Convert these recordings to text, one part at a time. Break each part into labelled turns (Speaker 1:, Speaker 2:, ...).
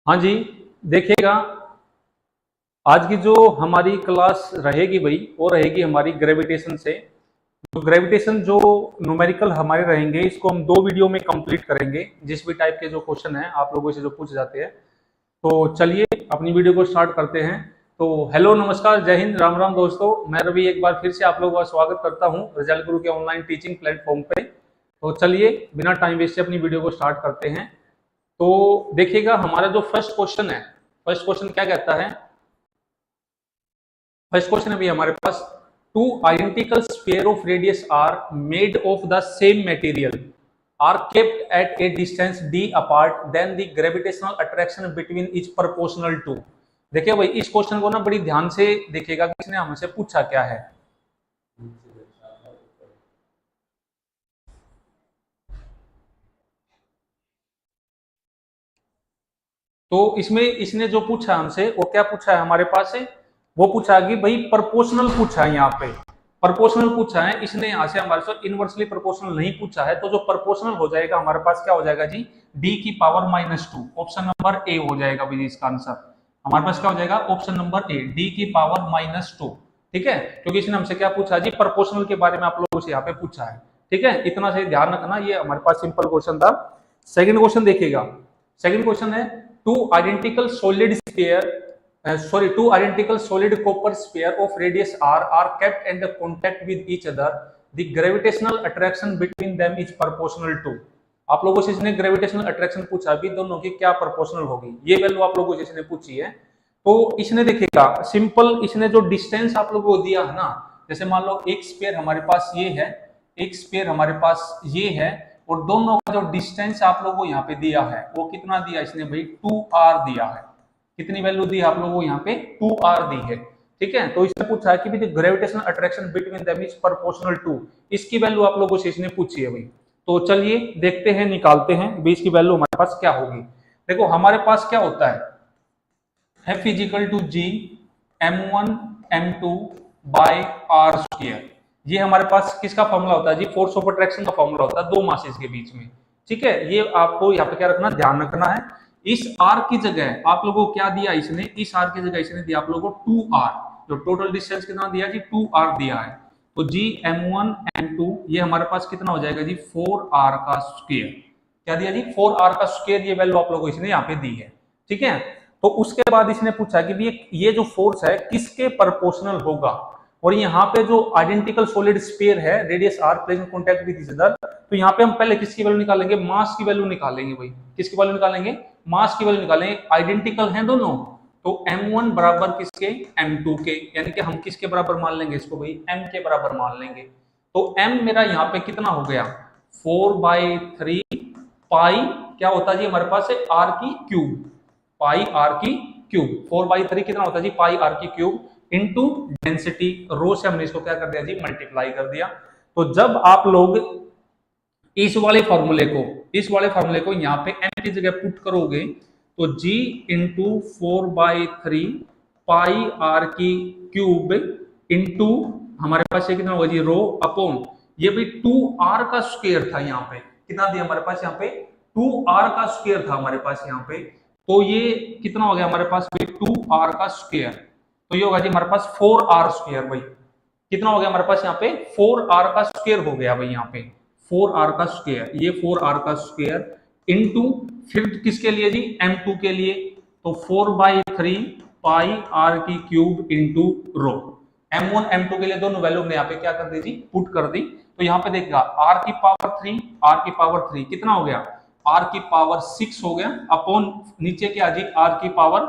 Speaker 1: हाँ जी, देखिएगा आज की जो हमारी क्लास रहेगी भाई वो रहेगी हमारी ग्रेविटेशन से। तो ग्रेविटेशन जो न्यूमेरिकल हमारे रहेंगे इसको हम 2 वीडियो में कंप्लीट करेंगे। जिस भी टाइप के जो क्वेश्चन है आप लोगों से जो पूछ जाते हैं, तो चलिए अपनी वीडियो को स्टार्ट करते हैं। तो हेलो, नमस्कार, जय हिंद, राम राम दोस्तों। मैं रवि एक बार फिर से आप लोगों का स्वागत करता हूं रिजल्ट गुरु के ऑनलाइन टीचिंग प्लेटफॉर्म पे। तो चलिए बिना टाइम वेस्ट से अपनी वीडियो को स्टार्ट करते हैं। तो देखिएगा हमारा जो फर्स्ट क्वेश्चन है, फर्स्ट क्वेश्चन क्या कहता है। फर्स्ट क्वेश्चन है भी हमारे पास, two identical sphere of radius R made of the same material are kept at a distance d apart, then the gravitational attraction between is proportional to. देखिए भाई इस क्वेश्चन को ना बड़ी ध्यान से देखिएगा कि इसने हमसे पूछा क्या है। तो इसमें इसने जो पूछा हमसे वो क्या पूछा है हमारे पास से, वो पूछा कि भाई प्रोपोर्शनल पूछा है। यहाँ पे प्रोपोर्शनल पूछा है इसने, यहाँ से हमारे साथ इनवर्सली प्रोपोर्शनल नहीं पूछा है। तो जो प्रोपोर्शनल हो जाएगा हमारे पास क्या हो जाएगा जी, d की पावर -2। ऑप्शन नंबर ए हो जाएगा भाई इसका आंसर। हमारे पास क्या हो जाएगा, ऑप्शन नंबर ए, d की पावर -2। ठीक है, क्योंकि इसने हमसे क्या पूछा जी, प्रोपोर्शनल के बारे में आप लोगों से यहाँ पे पूछा है। ठीक है, इतना से ध्यान रखना, ये हमारे पास सिंपल क्वेश्चन था। सेकंड क्वेश्चन देखिएगा। सेकंड क्वेश्चन है, two identical solid sphere two identical solid copper sphere of radius r are kept in the contact with each other, the gravitational attraction between them is proportional to। आप लोगों से इसने gravitational attraction पूछा भी, दोनों की क्या प्रोपोर्शनल होगी, ये वैल्यू आप लोगों से इसने पूछी है। तो इसने देखिएगा सिंपल, इसने जो डिस्टेंस आप लोगों को दिया है ना, जैसे मान लो एक स्फीयर हमारे पास ये है, एक स्फीयर हमारे पास ये है, और दोनों का जो डिस्टेंस आप लोगों को यहाँ पे दिया है वो कितना दिया इसने भाई, 2r दिया है। कितनी वैल्यू दी आप लोगों को यहाँ पे, 2r दी है। ठीक है, तो इसने पूछा है कि भाई gravitational attraction between them is proportional to, इसकी वैल्यू आप लोगों से इसने पूछी है भाई। तो चलिए देखते हैं, निकालते हैं भाई इसकी वैल्यू हमारे पास क्या होगी। देखो हमारे पास क्या होता है, F is equal to G m1 m2 by r square. ये हमारे पास किसका फॉर्मूला होता है जी, फोर्स ऑफ अट्रैक्शन का फॉर्मूला होता है दो मासेस के बीच में। ठीक है, ये आपको यहाँ पे क्या रखना, ध्यान रखना है। इस r की जगह आप लोगों को क्या दिया इसने, इस r की जगह इसने दिया आप लोगों को 2r, जो टोटल डिस्टेंस कितना दिया जी, 2r दिया है। तो जी m1 m2 ये हमारे पास कितना हो जाएगा जी, 4r का स्क्वायर। क्या दिया जी, 4r का स्क्वायर, ये वैल्यू आप लोगों को इसने यहाँ पे दी है। ठीक है, तो उसके बाद इसने पूछा कि ये जो फोर्स है किसके प्रोपोर्शनल होगा, और यहाँ पे जो आइडेंटिकल सॉलिड स्फीयर है radius r place in contact with each other, तो यहाँ पे हम पहले किसकी वैल्यू निकालेंगे, मास की वैल्यू निकालेंगे भाई। किसकी वैल्यू निकालेंगे, मास की वैल्यू निकालेंगे। आइडेंटिकल हैं दोनों, तो m1 बराबर किसके, m2 के, यानी कि हम किसके बराबर मान लेंगे इसको भाई, m के बराबर मान लेंगे। तो m मेरा यहाँ पे कितना हो गया, 4/3 पाई, क्या होता है जी हमारे पास है r की क्यूब, पाई r की क्यूब। 4/3 कितना होता है जी, पाई r की क्यूब इनटू डेंसिटी, रो से हमने इसको क्या कर दिया जी, मल्टीप्लाई कर दिया। तो जब आप लोग इस वाले फॉर्मूले को यहाँ पे m की जगह पुट करोगे, तो g इंटू 4/3 पाई r की क्यूब इंटू हमारे पास ये कितना होगा जी, रो अपॉन ये भी 2r का स्क्वायर था। यहाँ पे कितना दिया हमारे पास, यहाँ पे 2r का स्क्वायर था हमारे पास यहाँ पे। तो ये कितना हो गया हमारे पास भाई, 2r का स्क्वायर, तो ये होगा जी हमारे पास 4r स्क्वायर भाई। कितना हो गया हमारे पास यहाँ पे, 4r का स्क्वायर हो गया भाई यहाँ पे, 4r का स्क्वायर, ये 4r का स्क्वायर इनटू फिर किसके लिए जी, m2 के लिए, तो 4/3 पाई r की क्यूब इनटू रो। m1 m2 के लिए दोनों वैल्यू ने यहाँ पे क्या कर दी जी, पुट कर दी। तो यहाँ पे देखिएगा r की पावर 3 कितना हो गया, r की पावर 6 हो गया, अपॉन नीचे क्या जी, r की पावर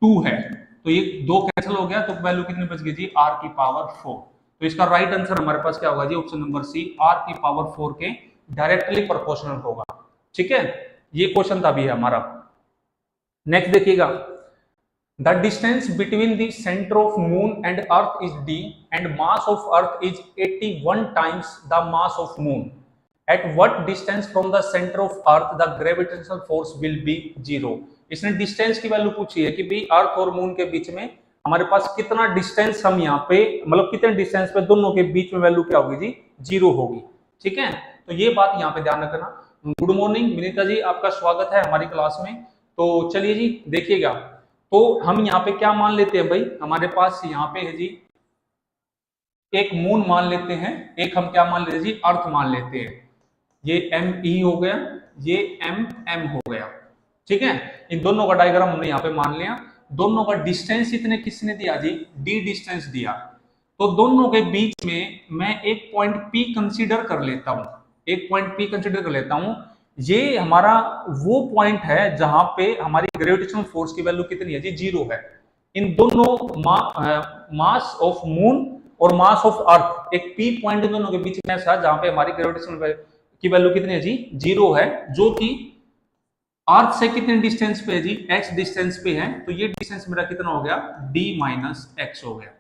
Speaker 1: 2 है, तो ये दो कैंसिल हो गया, तो वैल्यू कितनी बच गई जी, r की पावर 4। तो इसका राइट आंसर हमारे पास क्या होगा जी, ऑप्शन नंबर सी, r की पावर 4 के डायरेक्टली प्रोपोर्शनल होगा। ठीक है, ये क्वेश्चन था भी है हमारा। नेक्स्ट देखिएगा, the distance between the centre of moon and earth is d and mass of earth is 81 times the mass of moon. At what distance from the center of Earth the gravitational force will be 0। इसने distance की value पूछी है कि भाई अर्थ और moon के बीच में हमारे पास कितना डिस्टेंस, हम यहाँ पे मतलब कितने डिस्टेंस पे दोनों के बीच में वैल्यू क्या होगी जी, जीरो होगी। ठीक है, तो ये बात यहाँ पे ध्यान रखना। गुड मॉर्निंग विनीता जी, आपका स्वागत है हमारी क्लास में। तो चलिए जी देखिएगा, तो हम यहाँ पे क्या मान लेते हैं भाई, हमारे पास यहाँ पे है जी एक मून मान लेते हैं, एक हम क्या मान लेते हैं जी, अर्थ मान लेते हैं। ये एम ई हो गया, ये एम एम हो गया। ठीक है, इन दोनों का डायग्राम हमने यहाँ पे मान लिया। दोनों का डिस्टेंस इतने किसने दिया जी, डी डिस्टेंस दिया। तो दोनों के बीच में मैं एक पॉइंट पी कंसीडर कर लेता हूं, एक पॉइंट पी कंसीडर कर लेता हूं। ये हमारा वो पॉइंट है जहां पे हमारी ग्रेविटेशनल फोर्स की वैल्यू कितनी है जी, जीरो है। इन दोनों मास ऑफ मून और मास ऑफ अर्थ, एक पी पॉइंट दोनों के बीच में ऐसा जहां पे हमारी ग्रेविटेशनल की वैल्यू कितनी है जी, जीरो है, जो कि अर्थ से कितने डिस्टेंस पे है जी, x डिस्टेंस पे है। तो ये डिस्टेंस मेरा कितना हो गया, d माइनस एक्स हो गया।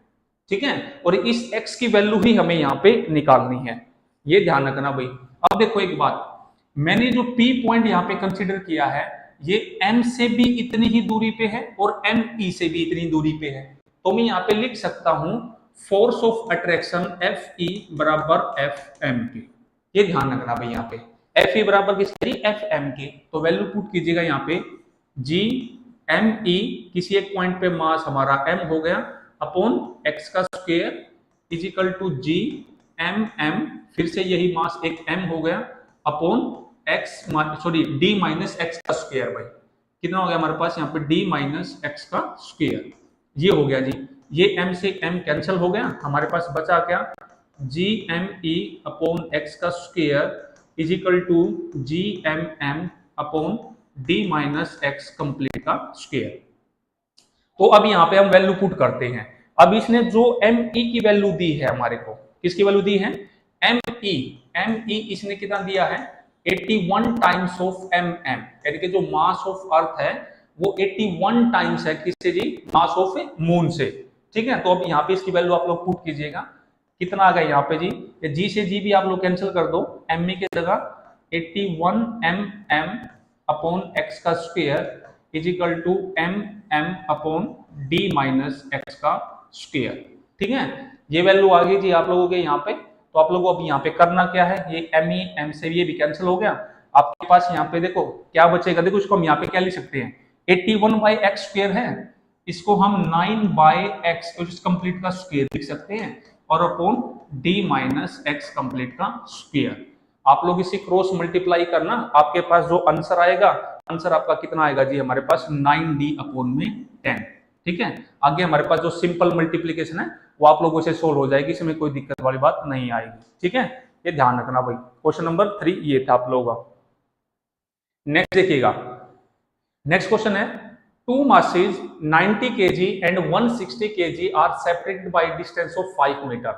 Speaker 1: ठीक है, और इस x की वैल्यू ही हमें यहाँ पे निकालनी है, ये ध्यान रखना भाई। अब देखो एक बात, मैंने जो p पॉइंट यहाँ पे कंसीडर किया है, ये m से भी इतनी ही दूरी पे है और me से भी इतनी दूरी पे है। तो मैं यहाँ पे लिख सकता हूं फोर्स ऑफ अट्रैक्शन Fe बराबर Fm। ये ध्यान रखना भाई, यहाँ पे Fe बराबर किसकी, Fm के। तो वैल्यू पुट कीजिएगा यहाँ पे, G Me किसी एक पॉइंट पे मास हमारा m हो गया अपॉन x का square is equal to G m, फिर से यही मास एक m हो गया अपॉन d माइनस एक्स का स्क्वायर। भाई कितना हो गया हमारे पास यहाँ पे, d माइनस एक्स का स्क्वायर। ये हो गया जी, ये m से m कैंसिल हो गया, हमारे पास बचा क्या, G M E upon X का square is equal to G M M upon D minus X complete का स्क्वायर। तो अब यहाँ पे हम वैल्यू पुट करते हैं। अब इसने जो एम ई की वैल्यू दी है हमारे को, किसकी वैल्यू दी है, एम ई इसने कितना दिया है, 81 टाइम्स ऑफ एम एम, यानी कि जो मास ऑफ अर्थ है वो 81 टाइम्स है किससे जी, मास ऑफ मून से। ठीक है, तो अब यहाँ पे इसकी वैल्यू आप लोग पुट कीजिएगा, कितना आ गया यहाँ पे जी, जी से जी भी आप लोग कैंसिल कर दो, एम ई की जगह 81 एम एम अपॉन एक्स का square is equal to M M upon D minus X का स्क्वायर। ठीक है, ये वैल्यू आ गई जी आप लोगों के यहाँ पे। तो आप लोगों को अब यहाँ पे करना क्या है, ये एम ई एम से ये भी कैंसिल हो गया, आपके पास यहाँ पे देखो क्या बचेगा, देखो इसको हम यहाँ पे क्या लिख सकते हैं, 81 बाई एक्स स्क्वायर है, इसको हम 9 बाई एक्स कंप्लीट का स्क्वायर लिख सकते हैं, और upon d minus X complete का स्क्वायर। आप लोग इसे क्रॉस मल्टीप्लाई करना, आपके पास जो आंसर आएगा, आंसर आपका कितना आएगा जी, हमारे पास 9d अपॉन में 10। ठीक है, आगे हमारे पास जो सिंपल मल्टीप्लीकेशन है वो आप लोगों से सोल्व हो जाएगी, इसमें कोई दिक्कत वाली बात नहीं आएगी। ठीक है, ये ध्यान रखना भाई। क्वेश्चन नंबर 3 ये था आप लोगों का। नेक्स्ट देखिएगा, नेक्स्ट क्वेश्चन है, two masses 90 kg and 160 kg are separated by distance of 5 metre.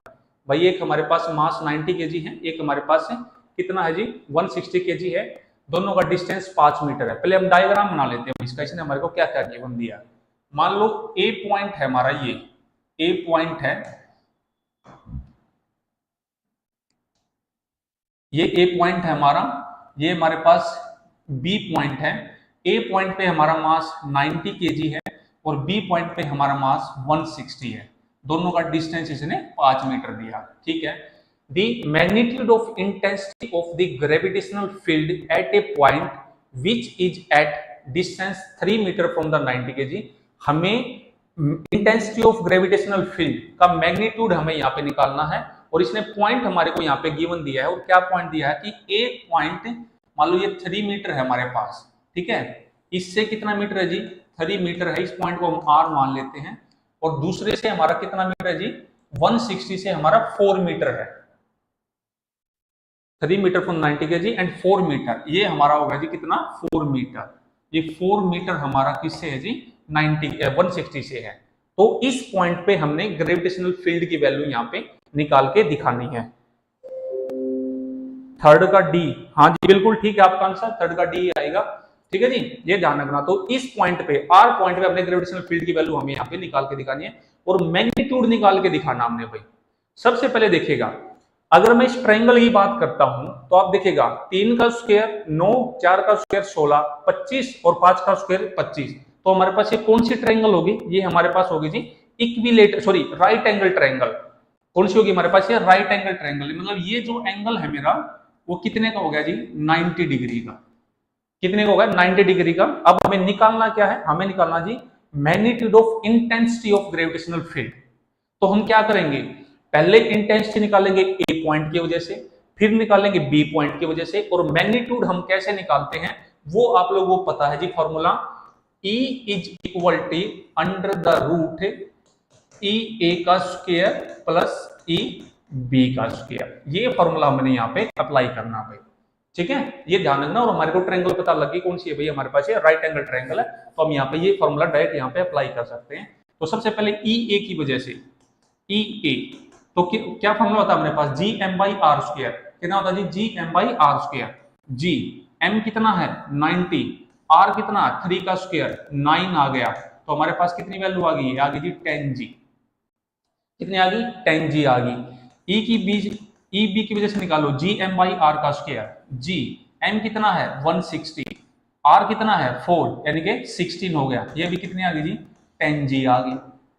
Speaker 1: भाई एक हमारे पास मास 90 kg है, एक हमारे पास है कितना है जी, 160 kg है, दोनों का डिस्टेंस 5 मीटर है। पहले हम डायग्राम बना लेते हैं इसका, इसने हमारे को क्या क्या गिवन दिया। मान लो ए पॉइंट है हमारा, ये ए पॉइंट है, ये ए पॉइंट है हमारा, ये हमारे पास बी पॉइंट है। ए पॉइंट पे हमारा मास 90 केजी है और बी पॉइंट पे हमारा मास 160 है, दोनों का डिस्टेंस इसने 5 मीटर दिया। ठीक है, the magnitude of intensity of the gravitational field at a point which is at distance 3 metre from the 90 KG. हमें इंटेंसिटी ऑफ ग्रेविटेशनल फील्ड का मैग्नीट्यूड हमें यहाँ पे निकालना है, और इसने पॉइंट हमारे को यहाँ पे गिवन दिया है, और क्या पॉइंट दिया है कि एक पॉइंट मान लो ये 3 मीटर है हमारे पास। ठीक है, इससे कितना मीटर है जी, 3 मीटर है, इस पॉइंट को हम r मान लेते हैं, और दूसरे से हमारा कितना मीटर है जी, 160 से हमारा 4 मीटर है। 3 मीटर फ्रॉम 90 के जी एंड 4 मीटर, ये हमारा होगा जी कितना, 4 मीटर। ये 4 मीटर हमारा किससे है जी, 160 से है। तो इस पॉइंट पे हमने ग्रेविटेशनल फील्ड की वैल्यू यहाँ पे निकाल के दिखानी है। थर्ड का डी, हाँ जी बिल्कुल ठीक है आपका आंसर, थर्ड का डी आएगा। ठीक है जी, ये ध्यान रखना। तो इस पॉइंट पे, आर पॉइंट पे अपने ग्रेविटेशनल फील्ड की वैल्यू हमें यहाँ पे निकाल के दिखानी है, और मैग्नीट्यूड निकाल के दिखाना हमने भाई। सबसे पहले देखिएगा, अगर मैं इस ट्रायंगल की बात करता हूं तो आप देखिएगा 3 का स्क्वायर 9, 4 का स्क्वायर 16, 25 और 5 का स्क्वायर 25। तो हमारे पास ये कौन सी ट्रायंगल होगी, ये हमारे पास होगी जी equilateral, sorry right angle triangle. कौन सी होगी हमारे पास, ये राइट एंगल ट्रायंगल, मतलब ये जो एंगल है मेरा वो कितने का हो गया जी, 90 डिग्री का। कितने का होगा, 90 डिग्री का। अब हमें निकालना क्या है, हमें निकालना जी magnitude of intensity of gravitational field. तो हम क्या करेंगे, पहले इंटेंसिटी निकालेंगे ए पॉइंट की वजह से, फिर निकालेंगे बी पॉइंट की वजह से, और मैग्नीट्यूड हम कैसे निकालते हैं वो आप लोगों को पता है जी, formula E is equal to under the root E A का स्क्वायर प्लस ई बी का स्क्वायर। ये फॉर्मूला हमने यहाँ पे अप्लाई करना भाई, ठीक है, ये ध्यान रखना। और हमारे को ट्रायंगल पता लगी कौन सी है भाई, हमारे पास ये राइट एंगल ट्रायंगल है, तो हम यहाँ पे ये फॉर्मूला डायरेक्ट यहाँ पे अप्लाई कर सकते हैं। तो सबसे पहले ई ए की वजह से, ई ए तो क्या फॉर्मूला होता है हमारे पास, G M by R square. कितना होता है जी, G M by R square. G M कितना है 90, आर कितना 3 का स्क्वायर 9 आ गया, तो हमारे पास कितनी वैल्यू आ गई, आ गई जी 10 जी। कितनी आ गई, 10 जी आ गई। ई की बी, ई बी की वजह से निकालो जी एम बाई आर का स्क्वायर। जी एम कितना है 160, आर कितना है 4, यानी कि 16 हो गया। ये भी कितनी आ गई जी 10 जी आ गई,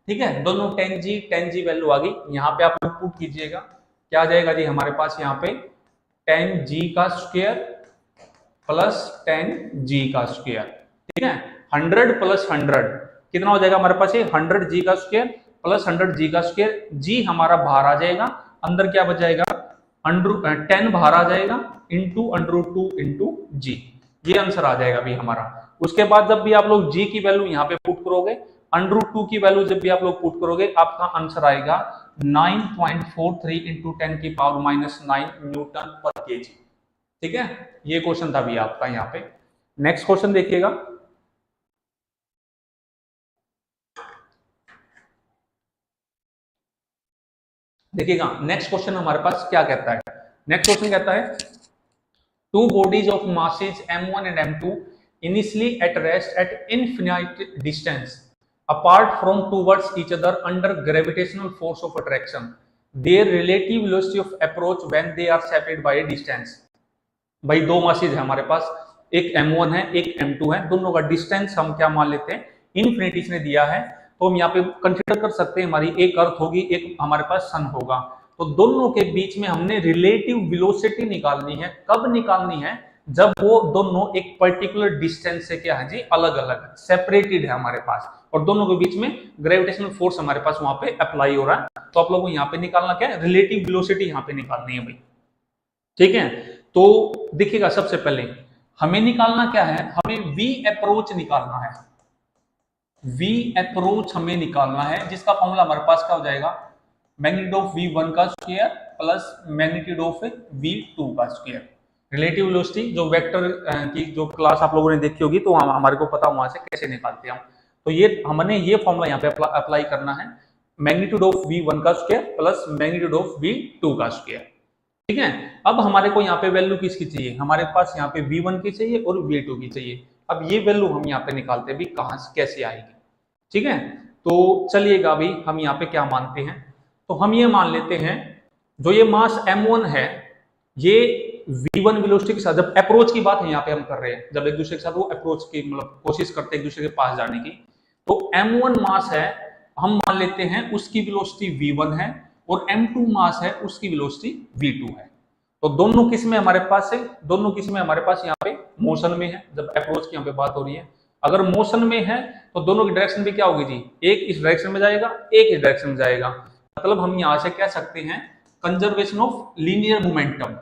Speaker 1: ठीक है, दोनों 10 जी वैल्यू आ गई। यहाँ पे आप लोग पुट कीजिएगा, क्या आ जाएगा जी हमारे पास यहाँ पे 10 जी का स्क्वायर प्लस 10 जी का स्क्वायर, ठीक है, 100 प्लस 100 कितना हो जाएगा हमारे पास, ये 100 जी का स्क्वायर प्लस 100 जी का स्क्वायर। जी हमारा बाहर आ जाएगा, अंदर क्या बच जाएगा, 10 बाहर आ जाएगा इंटू √2 इंटू जी, ये आंसर आ जाएगा भी हमारा। उसके बाद जब भी आप लोग जी की वैल्यू यहाँ पे पुट करोगे, √2 की वैल्यू जब भी आप लोग पुट करोगे, आपका आंसर आएगा 9.43 इंटू 10 की पावर -9 न्यूटन पर केजी, ठीक है। ये क्वेश्चन था भी आपका यहाँ पे। नेक्स्ट क्वेश्चन देखिएगा, देखिएगा नेक्स्ट क्वेश्चन हमारे पास क्या कहता है। नेक्स्ट क्वेश्चन कहता है two bodies of masses m1 and m2 initially at rest at infinite distance apart from towards each other under gravitational force of attraction, their relative velocity of approach when they are separated by a distance। भाई दो masses है हमारे पास, एक m1 है एक m2 है, दोनों का डिस्टेंस हम क्या मान लेते हैं, इन्फिनिटी ने दिया है, तो हम यहाँ पे कंसिडर कर सकते हैं हमारी एक अर्थ होगी एक हमारे पास सन होगा। तो दोनों के बीच में हमने रिलेटिव वेलोसिटी निकालनी है। कब निकालनी है, जब वो दोनों एक पर्टिकुलर डिस्टेंस से क्या है जी अलग अलग सेपरेटेड है हमारे पास, और दोनों के बीच में ग्रेविटेशनल फोर्स हमारे पास वहां पे अप्लाई हो रहा है। तो आप लोगों को यहाँ पे निकालना क्या है, रिलेटिव वेलोसिटी यहाँ पे निकालनी है भाई, ठीक है। तो देखिएगा सबसे पहले हमें निकालना क्या है, हमें वी अप्रोच निकालना है। वी अप्रोच हमें निकालना है, जिसका फॉर्मूला हमारे पास क्या हो जाएगा, मैग्नीट्यूड ऑफ v1 का square plus magnitude of v2 का स्क्वायर। रिलेटिव वेलोसिटी जो वेक्टर की जो क्लास आप लोगों ने देखी होगी, तो हमारे को पता वहां से कैसे निकालते हैं हम। तो ये हमने ये फॉर्मूला यहाँ पे अप्लाई करना है, मैग्नीट्यूड ऑफ v1 का square plus magnitude of v2 का स्क्वायर, ठीक है। अब हमारे को यहाँ पे वैल्यू किसकी चाहिए, हमारे पास यहाँ पे v1 की चाहिए और v2 की चाहिए। अब ये वैल्यू हम यहाँ पे निकालते हैं भी कहां से कैसे आएगी, ठीक है। तो चलिएगा अभी हम यहाँ पे क्या मानते हैं, तो हम ये मान लेते हैं जो ये मास m1 है, ये v1 वेलोसिटी के साथ, जब अप्रोच की बात है यहाँ पे हम कर रहे हैं, जब एक दूसरे के साथ वो अप्रोच की मतलब कोशिश करते हैं एक दूसरे के पास जाने की, तो m1 मास है, हम मान लेते हैं उसकी वेलोसिटी v1 है, और m2 मास है उसकी वेलोसिटी v2 है। तो दोनों किस में हमारे पास है, दोनों किस में हमारे पास यहाँ पे मोशन में है, जब अप्रोच की यहाँ पे बात हो रही है। अगर मोशन में है तो दोनों की डायरेक्शन भी क्या होगी जी, एक इस डायरेक्शन में जाएगा एक इस डायरेक्शन में जाएगा, मतलब हम यहां से कह सकते हैं conservation of linear momentum,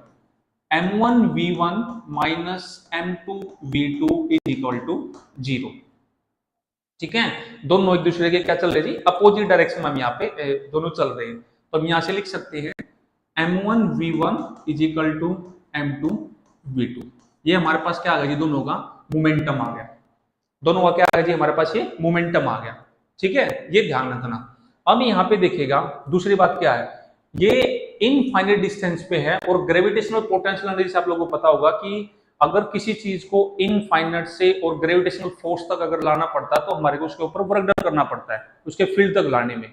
Speaker 1: m1 v1 minus m2 v2 is equal to 0, ठीक है। दोनों एक दूसरे के क्या चल रहे जी, अपोजिट डायरेक्शन में हम यहाँ पे दोनों चल रहे हैं। तो हम यहां से लिख सकते हैं m1 v1 is equal to m2 v2। ये हमारे पास क्या आ गया जी, दोनों का मोमेंटम आ गया, दोनों का क्या आ गया जी हमारे पास, ये मोमेंटम आ गया, ठीक है, ये ध्यान रखना। अब यहाँ पे देखिएगा दूसरी बात क्या है, ये इनफाइनाइट डिस्टेंस पे है, और ग्रेविटेशनल पोटेंशियल एनर्जी से आप लोगों को पता होगा कि अगर किसी चीज को इनफाइनाइट से और ग्रेविटेशनल फोर्स तक अगर लाना पड़ता है तो हमारे को उसके ऊपर वर्क डन करना पड़ता है उसके फील्ड तक लाने में।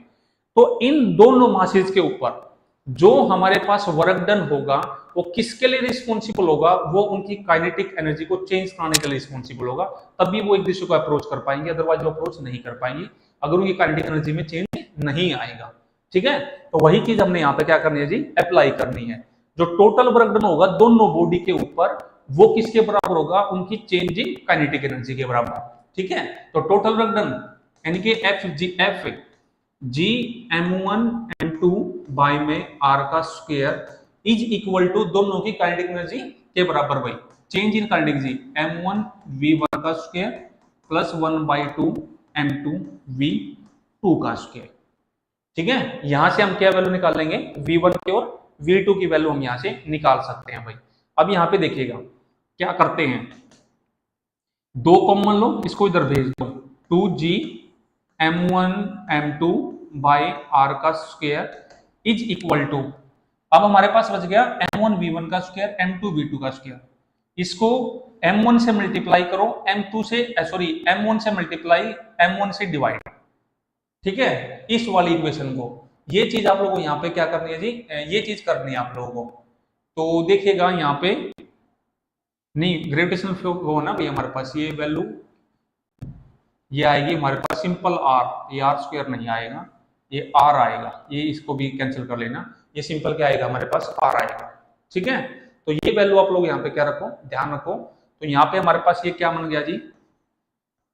Speaker 1: तो इन दोनों मासेज के ऊपर जो हमारे पास वर्क डन होगा वो किसके लिए रिस्पॉन्सिबल होगा, वो उनकी काइनेटिक एनर्जी को चेंज कराने के लिए रिस्पॉन्सिबल होगा, तभी वो एक दूसरे को अप्रोच कर पाएंगे, अदरवाइज वो अप्रोच नहीं कर पाएंगे अगर उनकी काइनेटिक एनर्जी में चेंज नहीं आएगा। ठीक है, तो वही चीज हमने यहाँ पे क्या करनी है जी, अप्लाई करनी है। जो टोटल वर्क डन होगा दोनों बॉडी के ऊपर, वो किसके बराबर होगा, उनकी चेंज इन काइनेटिक एनर्जी के बराबर। ठीक है, तो टोटल वर्क डन यानी कि F G m1 m2 by में r का स्क्वायर इज इक्वल टू दोनों की काइनेटिक एनर्जी के बराबर भाई। Change in kinetic energy m1 v1 का स्क्वायर प्लस 1/2 m2 v2 का स्क्वायर। ठीक है, यहां से हम क्या वैल्यू निकाल लेंगे, v1 की और v2 की वैल्यू हम यहां से निकाल सकते हैं भाई। अब यहां पे देखिएगा क्या करते हैं, दो कॉमन लो, इसको इधर भेज दो, 2g m1 m2 by r का स्क्वायर इज इक्वल टू, अब हमारे पास बच गया m1 v1 का स्क्वायर m2 v2 का स्क्वायर, इसको m1 से मल्टीप्लाई करो m2 से सॉरी m1 से मल्टीप्लाई m1 से डिवाइड। ठीक है, इस वाली इक्वेशन को, ये चीज आप लोगों को यहाँ पे क्या करनी है जी, ये चीज करनी है आप लोगों को। तो देखिएगा यहाँ पे नहीं, ग्रेविटेशनल फ्लो हो ना भाई हमारे पास, ये वैल्यू ये आएगी हमारे पास सिंपल आर, ये आर स्क्वायर नहीं आएगा, ये आर आएगा, ये इसको भी कैंसिल कर लेना, ये सिंपल क्या आएगा हमारे पास, आर आएगा। ठीक है, तो ये वैल्यू आप लोग यहाँ पे क्या रखो, ध्यान रखो। तो यहाँ पे हमारे पास ये क्या बन गया जी,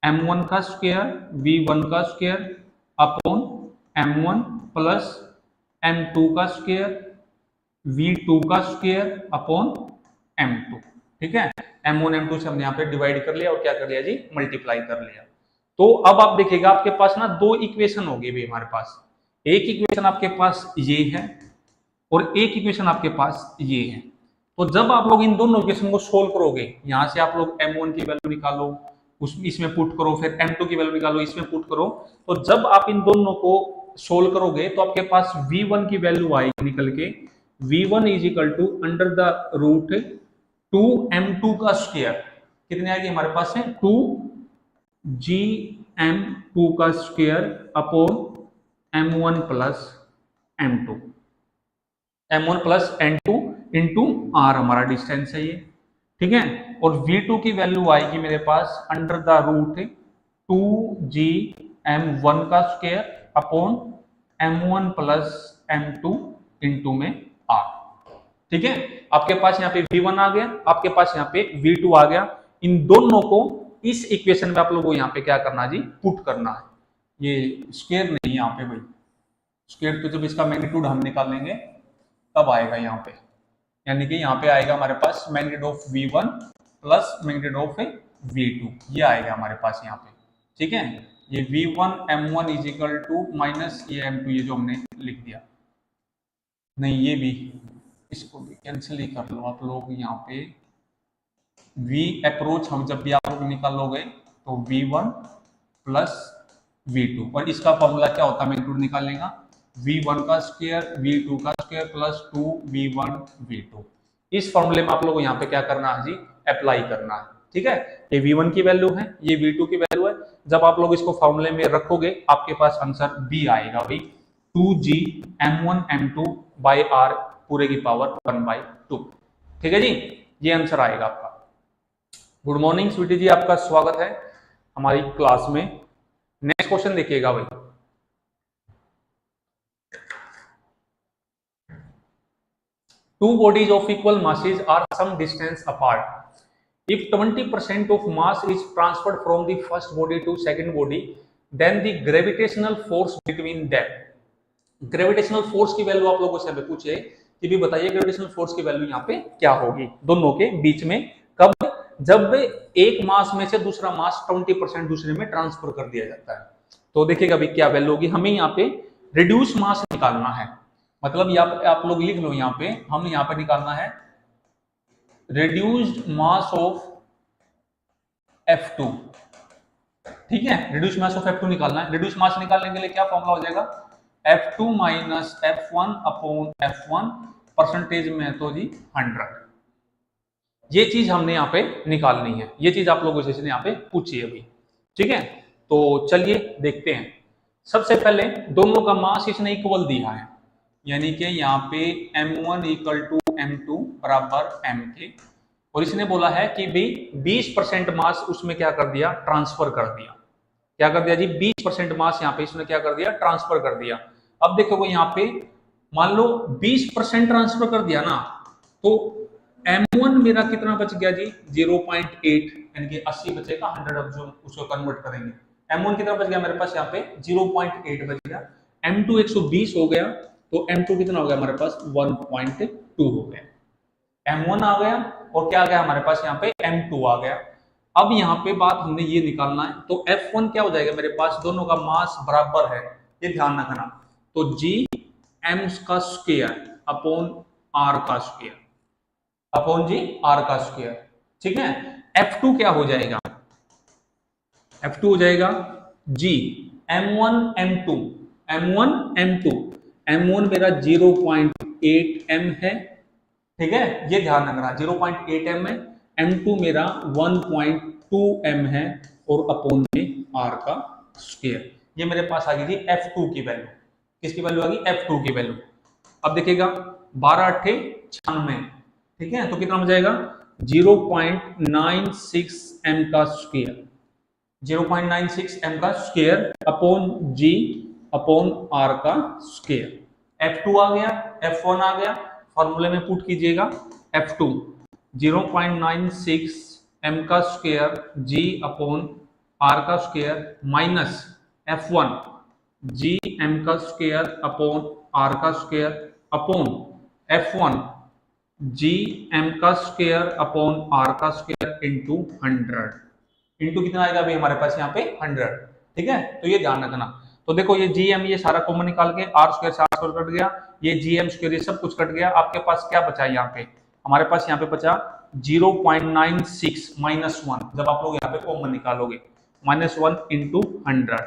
Speaker 1: m1 का स्क्वायर v1 का square upon m1 plus m2 का स्क्वायर v2 का स्क्वायर अपॉन m2। ठीक है, m1 m2 से हमने यहाँ पे डिवाइड कर लिया और क्या कर लिया जी, मल्टीप्लाई कर लिया। तो अब आप देखिएगा आपके पास ना दो इक्वेशन होगी भी हमारे पास, एक इक्वेशन आपके पास ये है और एक इक्वेशन आपके पास ये है। तो जब आप लोग इन दोनों इक्वेशन को सोल्व करोगे, यहां से आप लोग m1 की वैल्यू निकालो, इसमें पुट करो, फिर m2 की वैल्यू निकालो, इसमें पुट करो, तो जब आप इन दोनों को सोल्व करोगे तो आपके पास v1 की वैल्यू आएगी निकल के, v1 is equal to under the root 2m2 का स्क्वायर, कितने आएगी हमारे पास है 2gm2 का square upon m1 plus m2, m1 plus n2 into r हमारा डिस्टेंस है ये। ठीक है, और v2 की वैल्यू आएगी मेरे पास अंडर द रूट 2gm1 का square upon m1 plus m2 into में r। ठीक है, आपके पास यहाँ पे v1 आ गया, आपके पास यहाँ पे v2 आ गया, इन दोनों को इस इक्वेशन में आप लोगों को यहाँ पे क्या करना जी, पुट करना है। ये स्क्वायर नहीं यहाँ पे भाई, स्क्वायर तो जब इसका मैग्नीट्यूड हम निकाल लेंगे तब आएगा यहाँ पे, यानी कि यहाँ पे आएगा हमारे पास magnitude of v1 plus magnitude of v2, ये आएगा हमारे पास यहाँ पे। ठीक है, ये v1 m1 is equal to minus ये m2, ये जो हमने लिख दिया, नहीं ये भी, इसको भी कैंसिल ही कर लो आप लोग। यहाँ पे v अप्रोच हम जब भी आप लोग निकालोगे तो v1 प्लस v2, और इसका फॉर्मूला क्या होता है मैग्नीट्यूड निकालने का, v1 का स्क्वायर v2 का स्क्वायर प्लस 2v1 v2। इस फॉर्मूले में आप लोगों को यहाँ पे क्या करना है जी, अप्लाई करना है। ठीक है, ये v1 की वैल्यू है, ये v2 की वैल्यू है, जब आप लोग इसको फॉर्मूले में रखोगे आपके पास आंसर b आएगा भाई, 2g m1 m2 by r पूरे की पावर 1/2। ठीक है जी, ये आंसर आएगा आपका। गुड मॉर्निंग स्वीटी जी, आपका स्वागत है हमारी क्लास में। नेक्स्ट क्वेश्चन देखिएगा भाई, two bodies of equal masses are some distance apart. If 20% of mass is transferred from the first body to second body, then the gravitational force between them. Gravitational force की value आप लोगों से हमें पूछे कि भी बताइए ग्रेविटेशनल फोर्स की वैल्यू यहाँ पे क्या होगी दोनों के बीच में, कब, जब एक मास में से दूसरा मास 20% दूसरे में ट्रांसफर कर दिया जाता है। तो देखिएगा भाई क्या वैल्यू होगी, हमें यहाँ पे रिड्यूस मास निकालना है, मतलब आप लोग लिख लो यहाँ पे, हम यहाँ पे निकालना है रिड्यूस्ड मास ऑफ F2। ठीक है, रिड्यूस्ड मास ऑफ F2 निकालना है। रिड्यूस्ड मास निकालने के लिए क्या फॉर्मूला हो जाएगा, F2 minus F1 upon F1, percentage में है तो जी 100। ये चीज हमने यहाँ पे निकालनी है, ये चीज आप लोगों से यहाँ पे पूछी है भाई। ठीक है, तो चलिए देखते हैं। सबसे पहले दोनों का मास इसने इक्वल दिया है, यानी कि यहाँ पे m1 इक्वल टू m2 बराबर mk, और इसने बोला है कि भाई 20% मास उसमें क्या कर दिया, ट्रांसफर कर दिया। क्या कर दिया जी, 20% मास यहाँ पे इसने क्या कर दिया, ट्रांसफर कर दिया। अब देखो यहाँ पे मान लो 20% ट्रांसफर कर दिया ना, तो M1 मेरा कितना बच गया जी 0.8, यानी कि 80 बचेगा, 100 अब जो उसको कन्वर्ट करेंगे। M1 कितना बच गया मेरे पास यहाँ पे 0.8 बच गया। M2 120 हो गया, तो M2 कितना हो गया हमारे पास 1.2 हो गया। M1 आ गया और क्या आ गया हमारे पास यहाँ पे M2 आ गया। अब यहाँ पे बात हमने ये निकालना है, तो F1 क्या हो जाएगा मेरे पास, दोनों का मास बराबर है, ये ध्यान रखना। तो G M का स्क्वायर अपॉन R का स्क्वायर, अपॉन जी R का स्क्वायर, ठीक है। F2 क्या हो जाएगा, F2 हो जाएगा G M1 M2, M1 M2, M1 मेरा 0.8 M है, ठीक है, ये ध्यान रखना 0.8 M है। M2 मेरा 1.2 M है और अपॉन में R का स्क्वायर। ये मेरे पास आ गई थी F2 की वैल्यू। किसकी वैल्यू आ गई, F2 की वैल्यू। अब देखिएगा 12 8 96, ठीक है, तो कितना हो जाएगा 0.96 M का स्क्वायर, 0.96 M का square upon G upon R का स्क्वायर। F2 आ गया, F1 आ गया, फॉर्मूले में पुट कीजिएगा F2 0.96 M का स्क्वायर G अपॉन R का square minus F1 G M का स्क्वायर अपॉन R का square upon F1 G M का स्क्वायर अपॉन R का स्क्वायर इंटू 100, इंटू कितना आएगा अभी हमारे पास यहाँ पे 100, ठीक है। तो ये ध्यान रखना। तो देखो ये GM ये सारा कॉमन निकाल के R स्क्वायर से R स्क्वायर कट गया, ये GM स्क्वायर ये सब कुछ कट गया। आपके पास क्या बचा यहाँ पे, हमारे पास यहाँ पे बचा 0.96 माइनस 1, जब आप लोग यहाँ पे कॉमन निकालोगे माइनस 1 इंटू 100,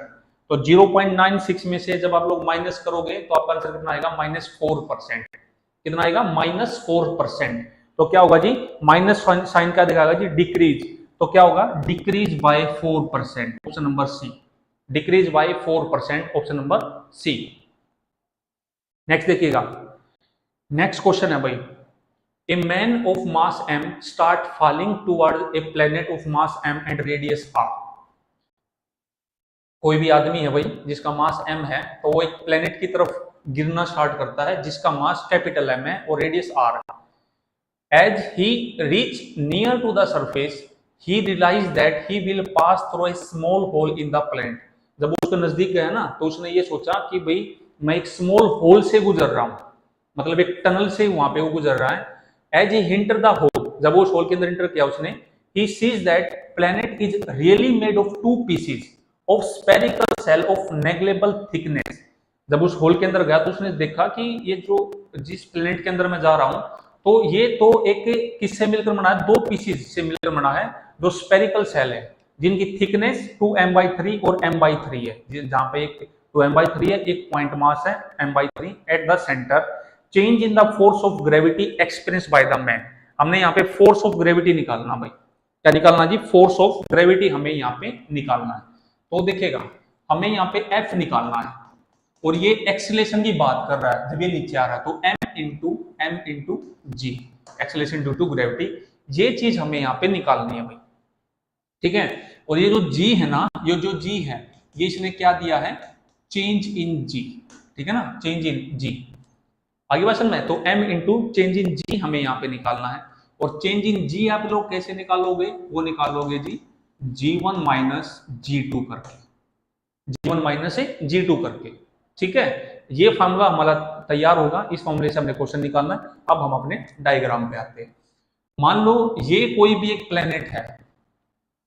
Speaker 1: तो 0.96 में से जब आप लोग माइनस करोगे तो आपका आंसर कितना आएगा -4%। कितना आएगा -4%। तो क्या होगा जी, माइनस साइन क्या दिखाएगा जी, डिक्रीज, तो क्या होगा decrease by 4%, option number C, decrease by 4%, option number C. Next देखिएगा, नेक्स्ट क्वेश्चन है भाई, a man of mass m start falling toward a planet of mass m and radius r। कोई भी आदमी है भाई जिसका मास m है, तो वो एक प्लेनेट की तरफ गिरना स्टार्ट करता है जिसका मास कैपिटल M है और रेडियस r है। As he reached near to the surface, he realized that he will pass through a small hole in the planet। जब वो उसके नजदीक गया ना, तो उसने ये सोचा कि भाई मैं एक स्मॉल होल से गुजर रहा हूँ, मतलब एक टनल से वहां पे वो गुजर रहा है। As he entered the hole, जब वो उस होल के अंदर इंटर किया उसने, he sees that planet is really made of two pieces of spherical shell of negligible thickness। जब उस होल के अंदर गया तो उसने देखा कि ये जो जिस प्लेनेट के अंदर मैं जा रहा हूँ, तो ये तो एक किससे मिलकर बना है, दो पीसीज से मिलकर बना है जो स्पेरिकल सेल है, जिनकी थिकनेस 2m/3 और m/3 है, जहां पे एक 2m/3 है, एक पॉइंट मास है m/3 at the centre. Change in the force of gravity experience by the man. हमने यहाँ पे फोर्स ऑफ ग्रेविटी निकालना भाई, क्या निकालना जी, फोर्स ऑफ ग्रेविटी हमें यहाँ पे निकालना है। तो देखिएगा हमें यहाँ पे F निकालना है और ये एक्सीलरेशन की बात कर रहा है, जब ये नीचे आ रहा है तो m into G, acceleration due to gravity, ये चीज हमें यहाँ पे निकालनी है भाई, ठीक है। और ये जो g है ना, ये जो g है ये इसने क्या दिया है, चेंज इन g, ठीक है ना, चेंज इन g। आगे बात समझ में, तो m into change in g हमें यहाँ पे निकालना है। और चेंज इन g आप लोग कैसे निकालोगे, वो निकालोगे जी g1 माइनस g2 करके, g1 माइनस g2 करके, ठीक है। ये फॉर्मूला हमारा तैयार होगा, इस फॉर्मूले से हमने क्वेश्चन निकालना है। अब हम अपने डायग्राम पे आते हैं। मान लो ये कोई भी एक प्लेनेट है,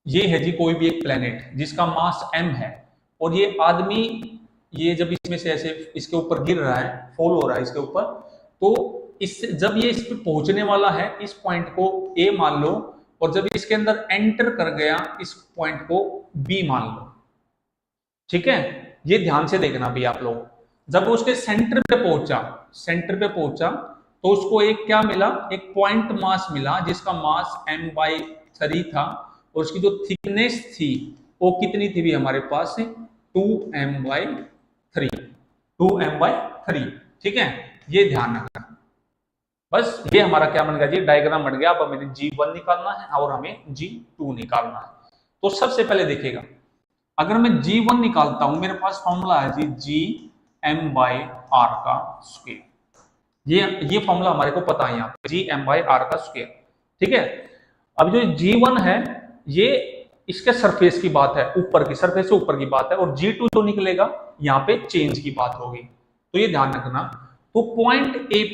Speaker 1: ये है जी कोई भी एक प्लेनेट जिसका मास m है, और ये आदमी ये जब इसमें से ऐसे इसके ऊपर गिर रहा है, फॉल हो रहा है इसके ऊपर, तो इससे जब ये इस पे पहुंचने वाला है, इस पॉइंट को A मान लो, और जब इसके अंदर एंटर कर गया इस पॉइंट को B मान लो, ठीक है। ये ध्यान से देखना भी आप लोग, जब वो उसके सेंटर पे पहुंचा तो उसको एक क्या मिला, एक पॉइंट मास मिला जिसका मास m/3 था, और उसकी जो थिकनेस थी वो कितनी थी भी हमारे पास 2m/3, ठीक है। ये ध्यान रखना, बस ये हमारा क्या बन गया जी, डायग्राम बन गया। अब हमें g1 निकालना है और हमें g2 निकालना है। तो सबसे पहले देखिएगा, अगर मैं g1 निकालता हूं, मेरे पास फॉर्मूला है जी g एम बाई आर का स्क्वायर। ये फॉर्मूला हमारे को पता है यहाँ पे, जी एम बाई आर का स्क्वायर। ठीक है, अब जो G1 है ये इसके सरफेस की बात है, ऊपर की सरफेस से ऊपर की बात है, और G2 जो निकलेगा यहाँ पे चेंज की बात होगी, तो ये ध्यान रखना। तो पॉइंट ए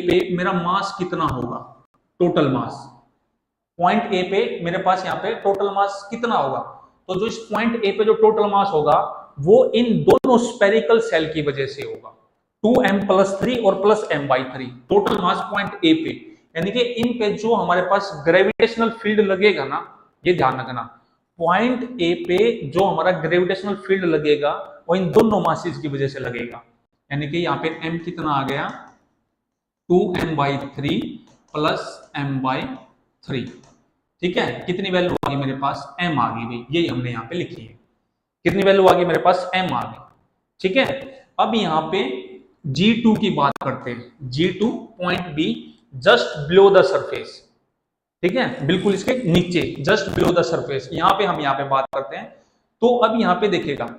Speaker 1: पे मेरा मास कितना होगा, टोटल मास। पॉइंट ए पे मेरे पास यहाँ पे टोटल मास कितना होगा, तो जो इस पॉइंट ए पे जो टोटल मास होगा वो इन दोनों स्पेरिकल सेल की वजह से होगा, 2m+3 और +m/3 total mass point A पे। यानी कि इन पे जो हमारे पास ग्रेविटेशनल फील्ड लगेगा ना, ये ध्यान रखना, पॉइंट ए पे जो हमारा ग्रेविटेशनल फील्ड लगेगा वो इन दोनों मासेस की वजह से लगेगा। यानी कि यहाँ पे m कितना आ गया, 2m/3 + m/3। ठीक है, कितनी वैल्यू आ गई मेरे पास, m आ गई भाई, यही हमने यहाँ पे लिखी है। कितनी वैल्यू आ गई मेरे पास, m आ गई। ठीक है, अब यहाँ पे G2 की बात करते हैं। G2 point be just below the surface, ठीक है, बिल्कुल इसके नीचे, जस्ट बिलो द सरफेस, यहाँ पे हम यहाँ पे बात करते हैं। तो अब यहाँ पे देखिएगा,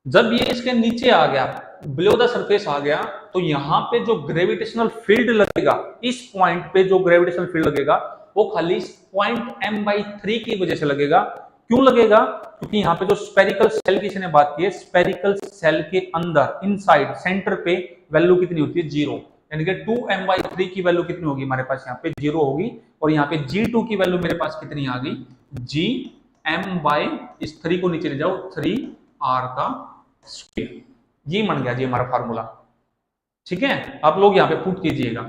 Speaker 1: जब ये इसके नीचे आ गया, बिलो द सरफेस आ गया, तो यहाँ पे जो ग्रेविटेशनल फील्ड लगेगा, इस पॉइंट पे जो ग्रेविटेशनल फील्ड लगेगा वो खाली पॉइंट m/3 की वजह से लगेगा। क्यों लगेगा, क्योंकि यहाँ पे जो स्पेरिकल सेल की इसने बात की है, स्पेरिकल सेल के अंदर इनसाइड सेंटर पे वैल्यू कितनी होती है, 0। यानी कि 2m/3 की वैल्यू कितनी होगी हमारे पास, यहाँ पे 0 होगी, और यहाँ पे G2 की वैल्यू मेरे पास कितनी आ गई, Gm/ इस 3 को नीचे ले जाओ, 3r का स्क्वायर। ये बन गया जी हमारा फार्मूला। ठीक है, आप लोग यहाँ पे पुट कीजिएगा।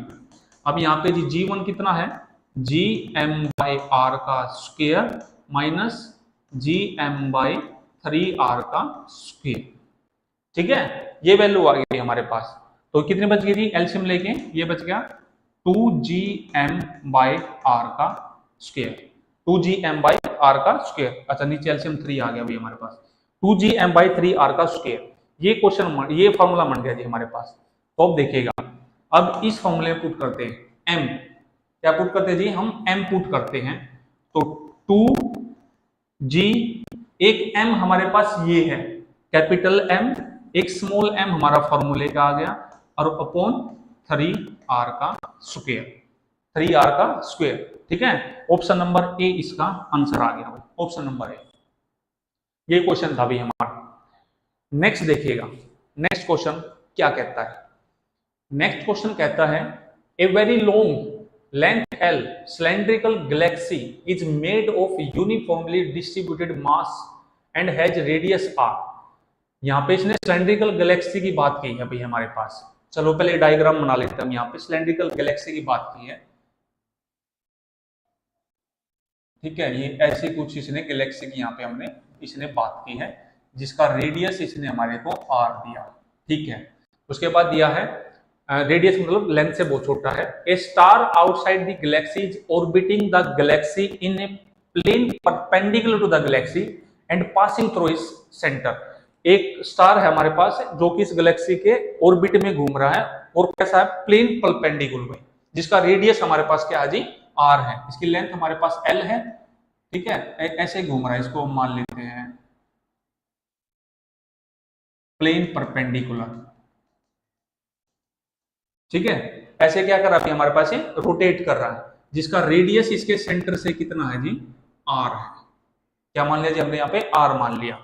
Speaker 1: अब यहाँ पे जी G1 कितना है, Gm/r का स्क्वायर माइनस Gm/3r का स्क्वायर। ठीक है, ये वैल्यू आ गई हमारे पास। तो कितने बच गई जी, एलसीएम लेके ये बच गया 2Gm/r का स्क्वायर, 2Gm/r का स्क्वायर। अच्छा, नीचे एलसीएम 3 आ गया भाई हमारे पास, 2Gm/3r का स्क्वायर। ये क्वेश्चन, ये फॉर्मूला बन गया जी हमारे पास। तो अब देखिएगा, अब इस फॉर्मूले में पुट करते हैं m, क्या पुट करते हैं जी, हम m पुट करते हैं। तो 2G, एक m हमारे पास ये है कैपिटल M, एक स्मॉल m हमारा फॉर्मूले का आ गया, और अपॉन 3r का स्क्वायर, 3r का स्क्वायर। ठीक है, ऑप्शन नंबर ए इसका आंसर आ गया, ऑप्शन नंबर ए। ये क्वेश्चन था भाई हमारा। नेक्स्ट देखिएगा, नेक्स्ट क्वेश्चन क्या कहता है। नेक्स्ट क्वेश्चन कहता है, a very long length L cylindrical galaxy is made of uniformly distributed mass and has radius r। यहाँ पे इसने सिलेंड्रिकल गैलेक्सी की बात की है भाई हमारे पास। चलो पहले डायग्राम बना लेते हैं हम। यहाँ पे सिलेंड्रिकल गैलेक्सी की बात की है, ठीक है, ये ऐसी कुछ इसने गैलेक्सी की यहाँ पे हमने इसने बात की है, जिसका रेडियस इसने हमारे को r दिया। ठीक है, उसके बाद दिया है रेडियस मतलब लेंथ से बहुत छोटा है। A star outside the galaxy is orbiting the galaxy in a plane perpendicular to the galaxy and passing through its centre. एक स्टार है हमारे पास जो कि इस गैलेक्सी के ऑर्बिट में घूम रहा है, और कैसा है, प्लेन परपेंडिकुलर में, जिसका रेडियस हमारे पास क्या है जी, r है। इसकी लेंथ हमारे पास l है। ठीक है, ऐसे घूम रहा है, इसको हम मान लेते हैं प्लेन परपेंडिकुलर। ठीक है, ऐसे क्या कर रहा है हमारे पास, ये रोटेट कर रहा है, जिसका रेडियस इसके सेंटर से कितना है जी, r है। क्या मान लिया जी हमने यहाँ पे, r मान लिया।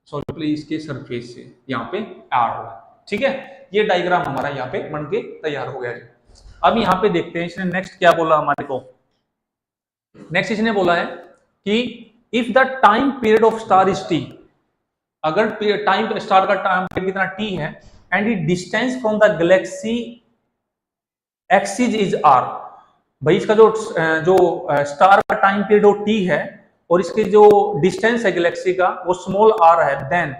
Speaker 1: सॉरी प्लीज, इसके सरफेस से यहाँ पे r होगा। ठीक है, ये डायग्राम हमारा यहाँ पे बन के तैयार हो गया जी। अब यहाँ पे देखते हैं इसने नेक्स्ट क्या बोला हमारे को। नेक्स्ट इसने बोला है कि if the time period of star is t, अगर टाइम स्टार का टाइम पीरियड कितना t है, and it distance from the Galaxy axis is r। भाई इसका जो स्टार का टाइम पीरियड वो t है, और इसके जो डिस्टेंस है गैलेक्सी का वो स्मॉल r है, देन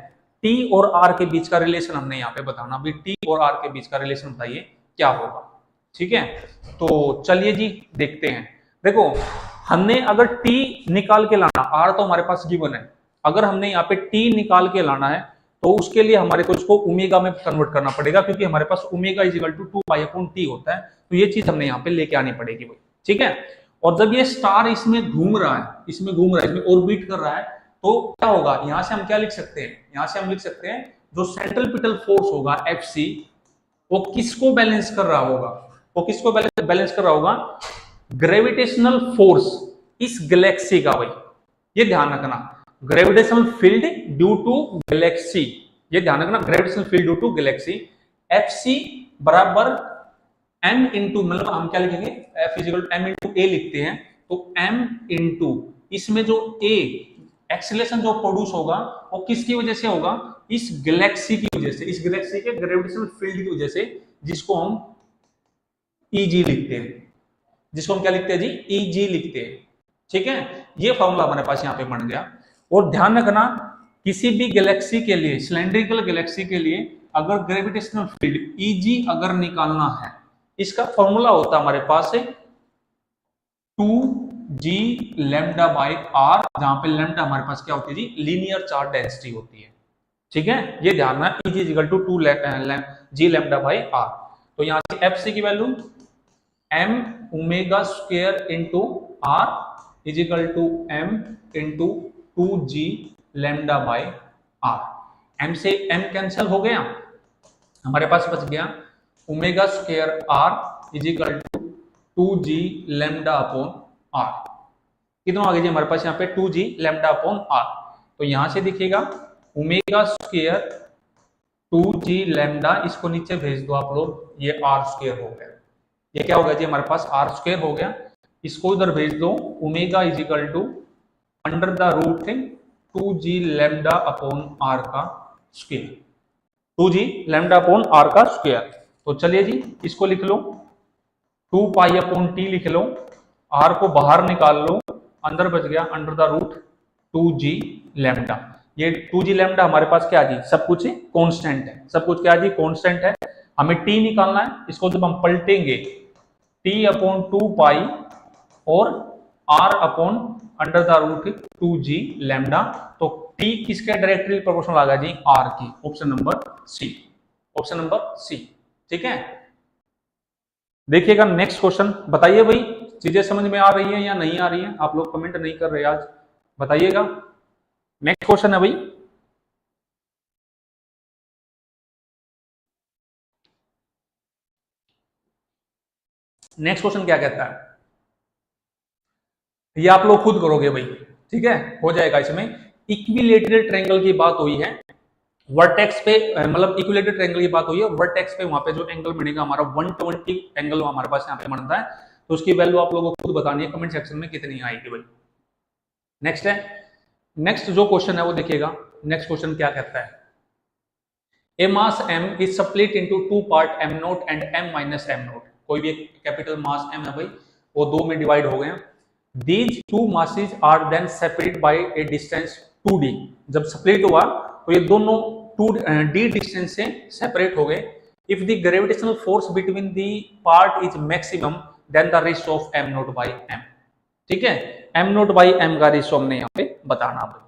Speaker 1: t और r के बीच का रिलेशन हमने यहाँ पे बताना। अभी t और r के बीच का रिलेशन बताइए क्या होगा। ठीक है, तो चलिए जी देखते हैं। देखो, हमने अगर t निकाल के लाना, r तो हमारे पास गिवन है, अगर हमने यहाँ पे t निकाल के लाना है तो उसके लिए हमारे को इसको ओमेगा में कन्वर्ट करना पड़ेगा, क्योंकि हमारे पास omega is equal to 2π/t होता है। तो ये चीज हमने यहाँ पे लेके आनी पड़ेगी भाई। ठीक है, और जब ये स्टार इसमें घूम रहा है, इसमें ऑर्बिट कर रहा है, तो क्या होगा, यहाँ से हम क्या लिख सकते हैं, यहाँ से हम लिख सकते हैं जो सेंट्रिपिटल फोर्स होगा Fc, वो किसको बैलेंस कर रहा होगा? वो किसको बैलेंस कर रहा होगा? ग्रेविटेशनल फोर्स इस गैलेक्सी का भाई, ये ध्यान रखना। Gravitational field due to galaxy, ये ध्यान रखना, gravitational field due to galaxy. Fc बराबर m इंटू, मतलब हम क्या लिखेंगे, F is equal m into A लिखते हैं, तो m इंटू इसमें जो a एक्सीलरेशन जो प्रोड्यूस होगा वो किसकी वजह से होगा? इस गैलेक्सी की वजह से, इस गैलेक्सी के ग्रेविटेशनल फील्ड की वजह से, जिसको हम Eg लिखते हैं, जिसको हम क्या लिखते हैं जी? Eg लिखते हैं। ठीक है, ये फॉर्मूला हमारे पास यहाँ पे बन गया। और ध्यान रखना, किसी भी गैलेक्सी के लिए, सिलेंड्रिकल गैलेक्सी के लिए अगर ग्रेविटेशनल फील्ड Eg अगर निकालना है, इसका फॉर्मूला होता है हमारे पास 2g लैम्डा बाई आर, जहां पे लैम्डा हमारे पास क्या होती है जी? लीनियर चार्ज डेंसिटी होती है। ठीक है, ये ध्यान रखना, Eg is equal to 2g lambda by R. तो यहाँ से Fc की value m omega square into R is equal to m into 2g lambda by R. m से m कैंसिल हो गया, हमारे पास बच गया omega square R is equal to 2g lambda upon R. कितना आ गया जी हमारे पास यहाँ पे? 2g lambda upon are. तो यहां से दिखेगा ओमेगा स्क्वायर 2g लैम्डा, इसको नीचे भेज दो आप लोग, ये आर स्क्वायर हो गया। ये क्या होगा जी हमारे पास? आर स्क्वायर हो गया। इसको इधर भेज दो, omega is equal to under the root 2g lambda upon R का square, 2g lambda upon R का स्क्वायर। तो चलिए जी इसको लिख लो, 2 पाई अपॉन टी लिख लो, आर को बाहर निकाल लो, अंदर बच गया under the root 2g lambda. ये 2g लैम्डा हमारे पास क्या जी? सब कुछ कांस्टेंट है, सब कुछ क्या जी? कांस्टेंट है। हमें t निकालना है, इसको जब हम पलटेंगे t अपॉन 2 पाई और r upon under the root 2g lambda, तो t किसके डायरेक्टली प्रोपोर्शनल आ गया जी? r की। Option number C, option number C. ठीक है, देखिएगा नेक्स्ट क्वेश्चन। बताइए भाई, चीजें समझ में आ रही है या नहीं आ रही है? आप लोग कमेंट नहीं कर रहे आज, बताइएगा। नेक्स्ट क्वेश्चन है भाई, नेक्स्ट क्वेश्चन क्या कहता है, ये आप लोग खुद करोगे भाई। ठीक है, हो जाएगा। इसमें इक्विलेटरल ट्रायंगल की बात हुई है, वर्टेक्स पे, मतलब इक्विलेटरल ट्रायंगल की बात हुई है, वर्टेक्स पे वहां पे जो एंगल बनेगा हमारा 120 एंगल हमारे पास यहाँ पे बनता है, तो उसकी वैल्यू आप लोगों को खुद बतानी है कमेंट सेक्शन में कितनी आएगी भाई। नेक्स्ट है, नेक्स्ट जो क्वेश्चन है वो देखिएगा। नेक्स्ट क्वेश्चन क्या कहता है, ए mass m is split into 2 part m note and m minus m note. कोई भी एक कैपिटल मास m है भाई, वो दो में डिवाइड हो गए। These two masses are then separate by a distance 2d। जब स्प्लिट हुआ तो ये दोनों 2d डिस्टेंस से सेपरेट हो गए। If the gravitational force between the part is maximum then the ratio of m naught by m। ठीक है, m नोट बाय m का रेशियो हमने यहाँ पे बताना है।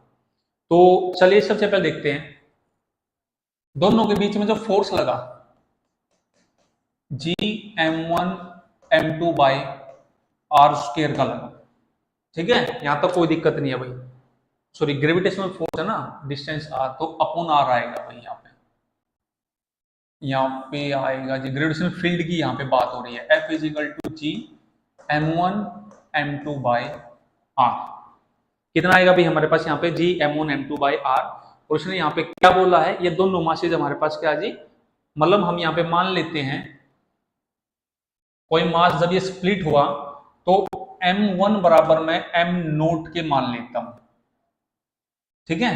Speaker 1: तो चलिए सबसे पहले देखते हैं दोनों के बीच में जो फोर्स लगा जी m1 m2 by r square का लगा। ठीक है, यहां तक कोई दिक्कत नहीं है भाई। सॉरी, ग्रेविटेशनल फोर्स है ना, डिस्टेंस r, तो अपॉन r आएगा भाई। यहाँ पे आएगा जी ग्रेविटेशनल फील्ड की यहाँ पे बात हो रही है। F is equal to G m1 m2 by r। कितना आएगा भाई हमारे पास यहाँ पे? G m1 m2 by r। और उसने यहाँ पे क्या बोला है? ये दोनों मासेज हमारे पास क्या जी, मतलब हम यहाँ पे मान लेते हैं कोई मास जब ये स्प्लिट हुआ तो m1 बराबर मैं m नोट के मान लेता हूं। ठीक है,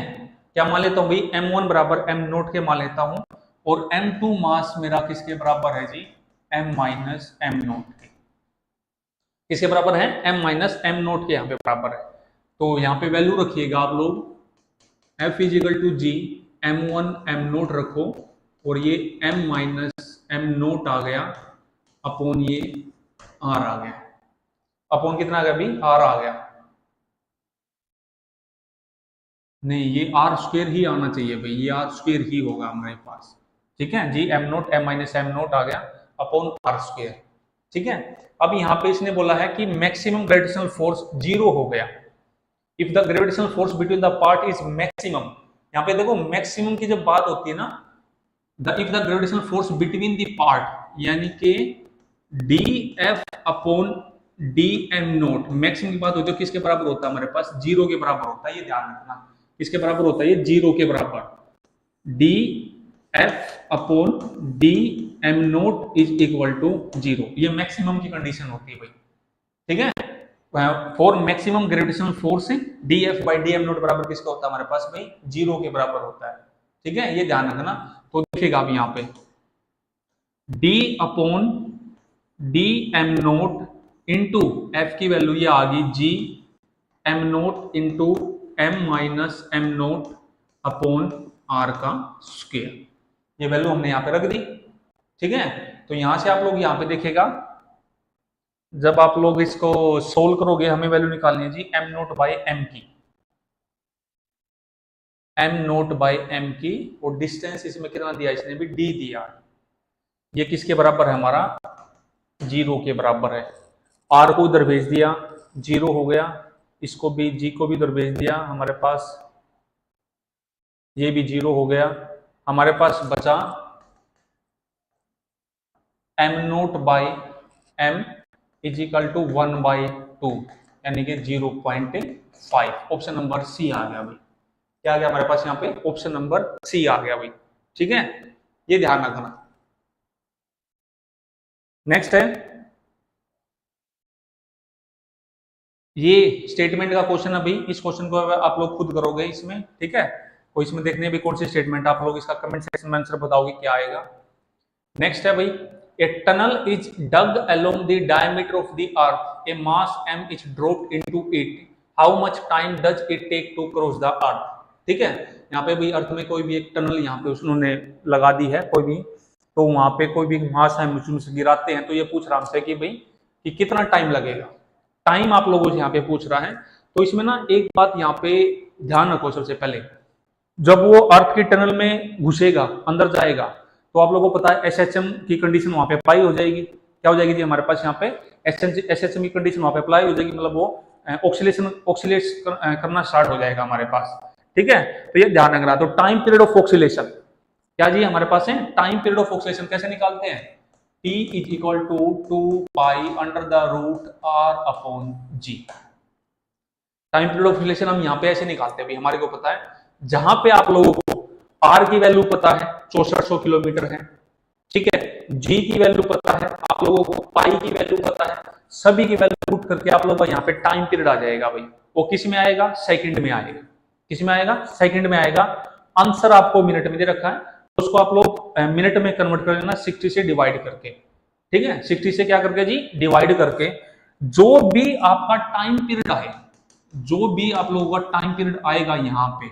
Speaker 1: क्या मान लेता हूं भाई? m1 बराबर m नोट के मान लेता हूं। और m2 मास मेरा किसके बराबर है जी? m माइनस m नोट के। किसके बराबर है? m माइनस m नोट के यहाँ पे बराबर है। तो यहाँ पे वैल्यू रखिएगा आप लोग, F is equal to G m1 m naught रखो, और ये m माइनस m नोट आ गया अपॉन ये r आ गया। अपॉन कितना आ गया भाई? r आ गया। नहीं, ये r स्क्वायर ही आना चाहिए भाई, ये r स्क्वायर ही होगा हमारे पास। ठीक है जी, m naught m minus m naught आ गया अपॉन r स्क्वायर। ठीक है, अब यहाँ पे इसने बोला है कि मैक्सिमम ग्रेविटेशनल फोर्स 0 हो गया if the gravitational force between the part is maximum. यहाँ पे देखो मैक्सिमम की जब बात होती है ना, if the gravitational force between the part, यानी कि D F upon D M naught, maximum की बात होती है किसके बराबर होता है हमारे पास, जीरो के बराबर होता है, ये ध्यान रखना, किसके बराबर होता है, ये जीरो के बराबर, D F upon D M naught is equal to zero, ये मैक्सिमम की कंडीशन होती है भाई, ठीक है। For maximum gravitational force D F by D M naught बराबर किसका होता है हमारे पास भाई, जीरो के बराबर होता है, ठीक है, ये ध्यान रखना। तो देखिएगा आप यहाँ पे D upon D M naught into F की वैल्यू ये आ गई G M naught into M minus M naught upon R का स्क्वायर, ये वैल्यू हमने यहां पे रख दी, ठीक है। तो यहां से आप लोग यहां पे देखेगा, जब आप लोग इसको सोल्व करोगे, हमें वैल्यू निकालनी है जी एम नोट बाई एम की, एम नोट बाई एम की, और डिस्टेंस इसमें कितना दिया, इसने भी डी दिया, ये किसके बराबर है हमारा, जीरो के बराबर है। आर को इधर भेज दिया, जीरो हो गया, इसको भी जी को भी इधर भेज दिया, हमारे पास ये भी जीरो हो गया, हमारे पास बचा M naught by M is equal to 1/2, यानी कि 0.5, ऑप्शन नंबर सी आ गया भाई, क्या आ गया हमारे पास यहाँ पे, ऑप्शन नंबर सी आ गया भाई, ठीक है, ये ध्यान रखना। नेक्स्ट है, ये स्टेटमेंट का क्वेश्चन है भाई, इस क्वेश्चन को आप लोग खुद करोगे इसमें, ठीक है, और इसमें देखने भी कौन सी स्टेटमेंट, आप लोग इसका कमेंट सेक्शन में आंसर बताओगे क्या आएगा। नेक्स्ट है भाई, a tunnel is dug along the diameter of the earth, a mass m is dropped into it, how much time does it take to cross the earth, ठीक है। यहाँ पे भाई अर्थ में कोई भी एक टनल यहाँ पे उन्होंने लगा दी है कोई भी, तो वहां पे कोई भी मास है उसमें से गिराते हैं, तो ये पूछ रहा हमसे कि भाई कि कितना टाइम लगेगा, टाइम आप लोगों से यहाँ पे पूछ रहा है। तो इसमें ना एक बात यहाँ पे ध्यान रखो, सबसे पहले जब वो अर्थ की टनल में घुसेगा, अंदर जाएगा, तो आप लोगों को पता है SHM की कंडीशन वहां पे अप्लाई हो जाएगी, क्या हो जाएगी जी हमारे पास यहाँ पे SHM की कंडीशन वहां पे अप्लाई हो जाएगी, मतलब वो ऑक्सीलेट करना स्टार्ट हो जाएगा हमारे पास, ठीक है। तो ये ध्यान रखना। तो टाइम पीरियड ऑफ ऑक्सीलेशन क्या जी हमारे पास है, टाइम पीरियड ऑफ ऑक्सीलेशन कैसे निकालते हैं, T is equal to 2 under the root R upon G। Time period of oscillation हम यहाँ पे ऐसे निकालते हैं, हमारे को पता है, जहां पे आप लोगों को R की वैल्यू पता है 6400 किलोमीटर है, ठीक है, G की वैल्यू पता है, आप लोगों को पाई की वैल्यू पता है, सभी की वैल्यू पुट करके आप लोगों का यहाँ पे टाइम पीरियड आ जाएगा भाई, वो किस में आएगा, सेकंड में आएगा, किस में आएगा, सेकंड में आएगा। आंसर आपको मिनट में दे रखा है, उसको आप लोग मिनट में कन्वर्ट कर लेना 60 से डिवाइड करके, ठीक है, 60 से क्या करके जी डिवाइड करके, जो भी आपका टाइम पीरियड आए, जो भी आप लोगों का टाइम पीरियड आएगा यहाँ पे,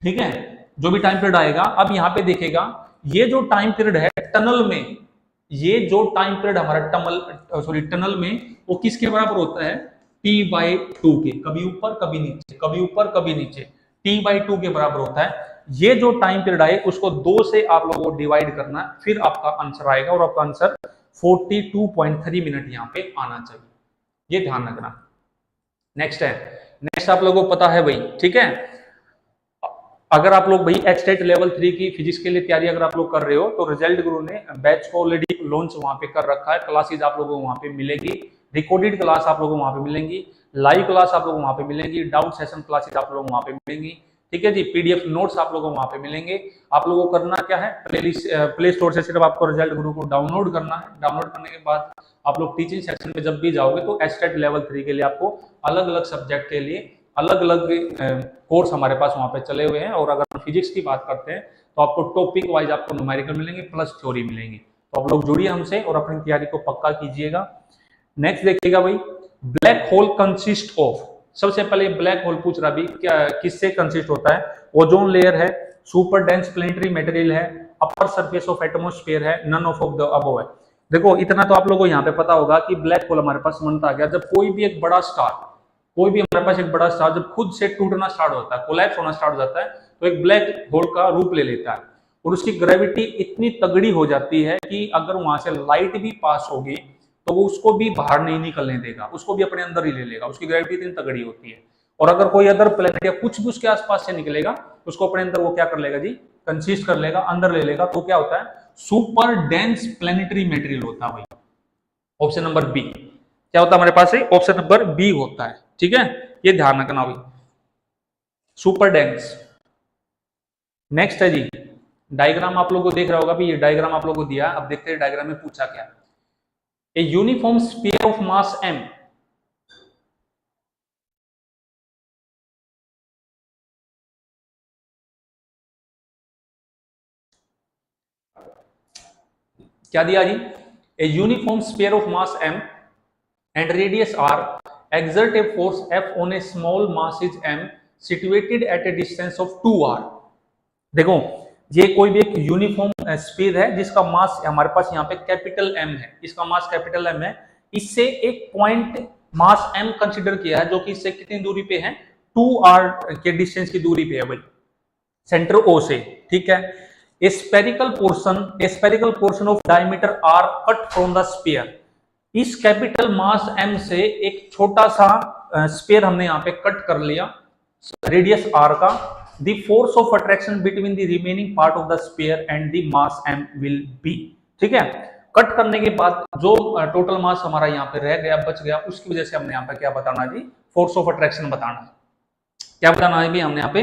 Speaker 1: ठीक है, जो भी टाइम पीरियड आएगा, अब यहाँ पे देखेगा ये जो टाइम पीरियड है टनल में, ये जो टाइम पीरियड हमारा टनल में, वो किसके बराबर होता है, T/2 के, कभी ऊपर कभी नीचे, कभी ऊपर कभी नीचे, T/2 के बराबर होता है। ये जो टाइम पीरियड आए उसको 2 से आप लोगों को डिवाइड करना, फिर आपका आंसर आएगा, और आपका आंसर 42.3 मिनट यहाँ पे आना चाहिए, ये ध्यान रखना। नेक्स्ट है, नेक्स्ट आप लोगों को पता है भाई, ठीक है, अगर आप लोग भाई एक्सटेट लेवल 3 की फिजिक्स के लिए तैयारी अगर आप लोग कर रहे हो, तो रिजल्ट गुरु ने बैच को ऑलरेडी लॉन्च वहां पे कर रखा है, क्लासेज आप लोगों को वहां पे मिलेगी, रिकॉर्डेड क्लास आप लोगों को वहां पे मिलेंगी, लाइव क्लास आप लोगों को वहां पे मिलेंगी, डाउट सेशन क्लासेज आप लोगों को वहां पे मिलेंगी, ठीक है जी, PDF नोट्स आप लोगों को वहां पे मिलेंगे। आप लोगों को करना क्या है, प्ले स्टोर से सिर्फ आपको रिजल्ट गुरु को डाउनलोड करना है, डाउनलोड करने के बाद आप लोग टीचिंग सेक्शन में जब भी जाओगे, तो एक्सटेट लेवल 3 के लिए आपको अलग अलग सब्जेक्ट के लिए अलग अलग कोर्स हमारे पास वहां पे चले हुए हैं, और अगर फिजिक्स की बात करते हैं तो आपको टॉपिक वाइज आपको न्यूमेरिकल मिलेंगे प्लस थ्योरी मिलेंगे, तो आप लोग जुड़िए हमसे और अपनी तैयारी को पक्का कीजिएगा। नेक्स्ट देखिएगा भाई, ब्लैक होल कंसिस्ट ऑफ, सबसे पहले ब्लैक होल पूछ रहा भी क्या, किससे कंसिस्ट होता है, ओजोन लेयर है, सुपर डेंस प्लेनेटरी मटेरियल है, अपर सरफेस ऑफ एटमॉस्फेयर है, नन ऑफ द अबव है। देखो इतना तो आप लोगों को यहाँ पे पता होगा कि ब्लैक होल हमारे पास बनता आ गया जब कोई भी एक बड़ा स्टार, कोई भी हमारे पास एक बड़ा स्टार जब खुद से टूटना स्टार्ट होता है, कोलैप्स होना स्टार्ट हो जाता है, तो एक ब्लैक होल का रूप ले लेता है, और उसकी ग्रेविटी इतनी तगड़ी हो जाती है कि अगर वहां से लाइट भी पास होगी तो वो उसको भी बाहर नहीं निकलने देगा, उसको भी अपने अंदर ही ले लेगा, उसकी ग्रेविटी इतनी तगड़ी होती है। और अगर कोई अदर प्लेनेट या कुछ भी उसके आसपास से निकलेगा, उसको अपने अंदर वो क्या कर लेगा जी, कंसिस्ट कर लेगा, अंदर ले लेगा, तो क्या होता है, सुपर डेंस प्लेनेटरी मटेरियल होता है भाई। ऑप्शन नंबर बी क्या होता है हमारे पास, ऑप्शन नंबर बी होता है। ठीक है, ये ध्यान रखना भाई, सुपर डेंस। नेक्स्ट है जी, डायग्राम आप लोगों को देख रहा होगा भी, ये डायग्राम आप लोगों को दिया। अब देखते हैं डायग्राम में पूछा क्या। A uniform sphere of mass m, क्या दिया जी, a uniform sphere of mass m and radius r exert a force F on a small mass is m situated at a distance of 2r। देखो ये कोई भी एक uniform sphere है जिसका मास हमारे पास यहाँ पे कैपिटल M है, इसका मास कैपिटल M है, इससे एक पॉइंट मास M कंसीडर किया है जो कि इससे कितनी दूरी पे है, 2r के डिस्टेंस की दूरी पे है भाई, सेंटर O से। ठीक है, a spherical portion of diameter r cut from the sphere। इस कैपिटल मास m से एक छोटा सा स्फीयर हमने यहाँ पे कट कर लिया रेडियस r का। The force of attraction between the remaining part of the sphere and the mass m will be. ठीक है, कट करने के बाद जो टोटल मास हमारा यहाँ पे रह गया, बच गया, उसकी वजह से हमने यहाँ पे क्या बताना जी, फोर्स ऑफ अट्रैक्शन बताना है। क्या बताना है भी हमने यहाँ पे,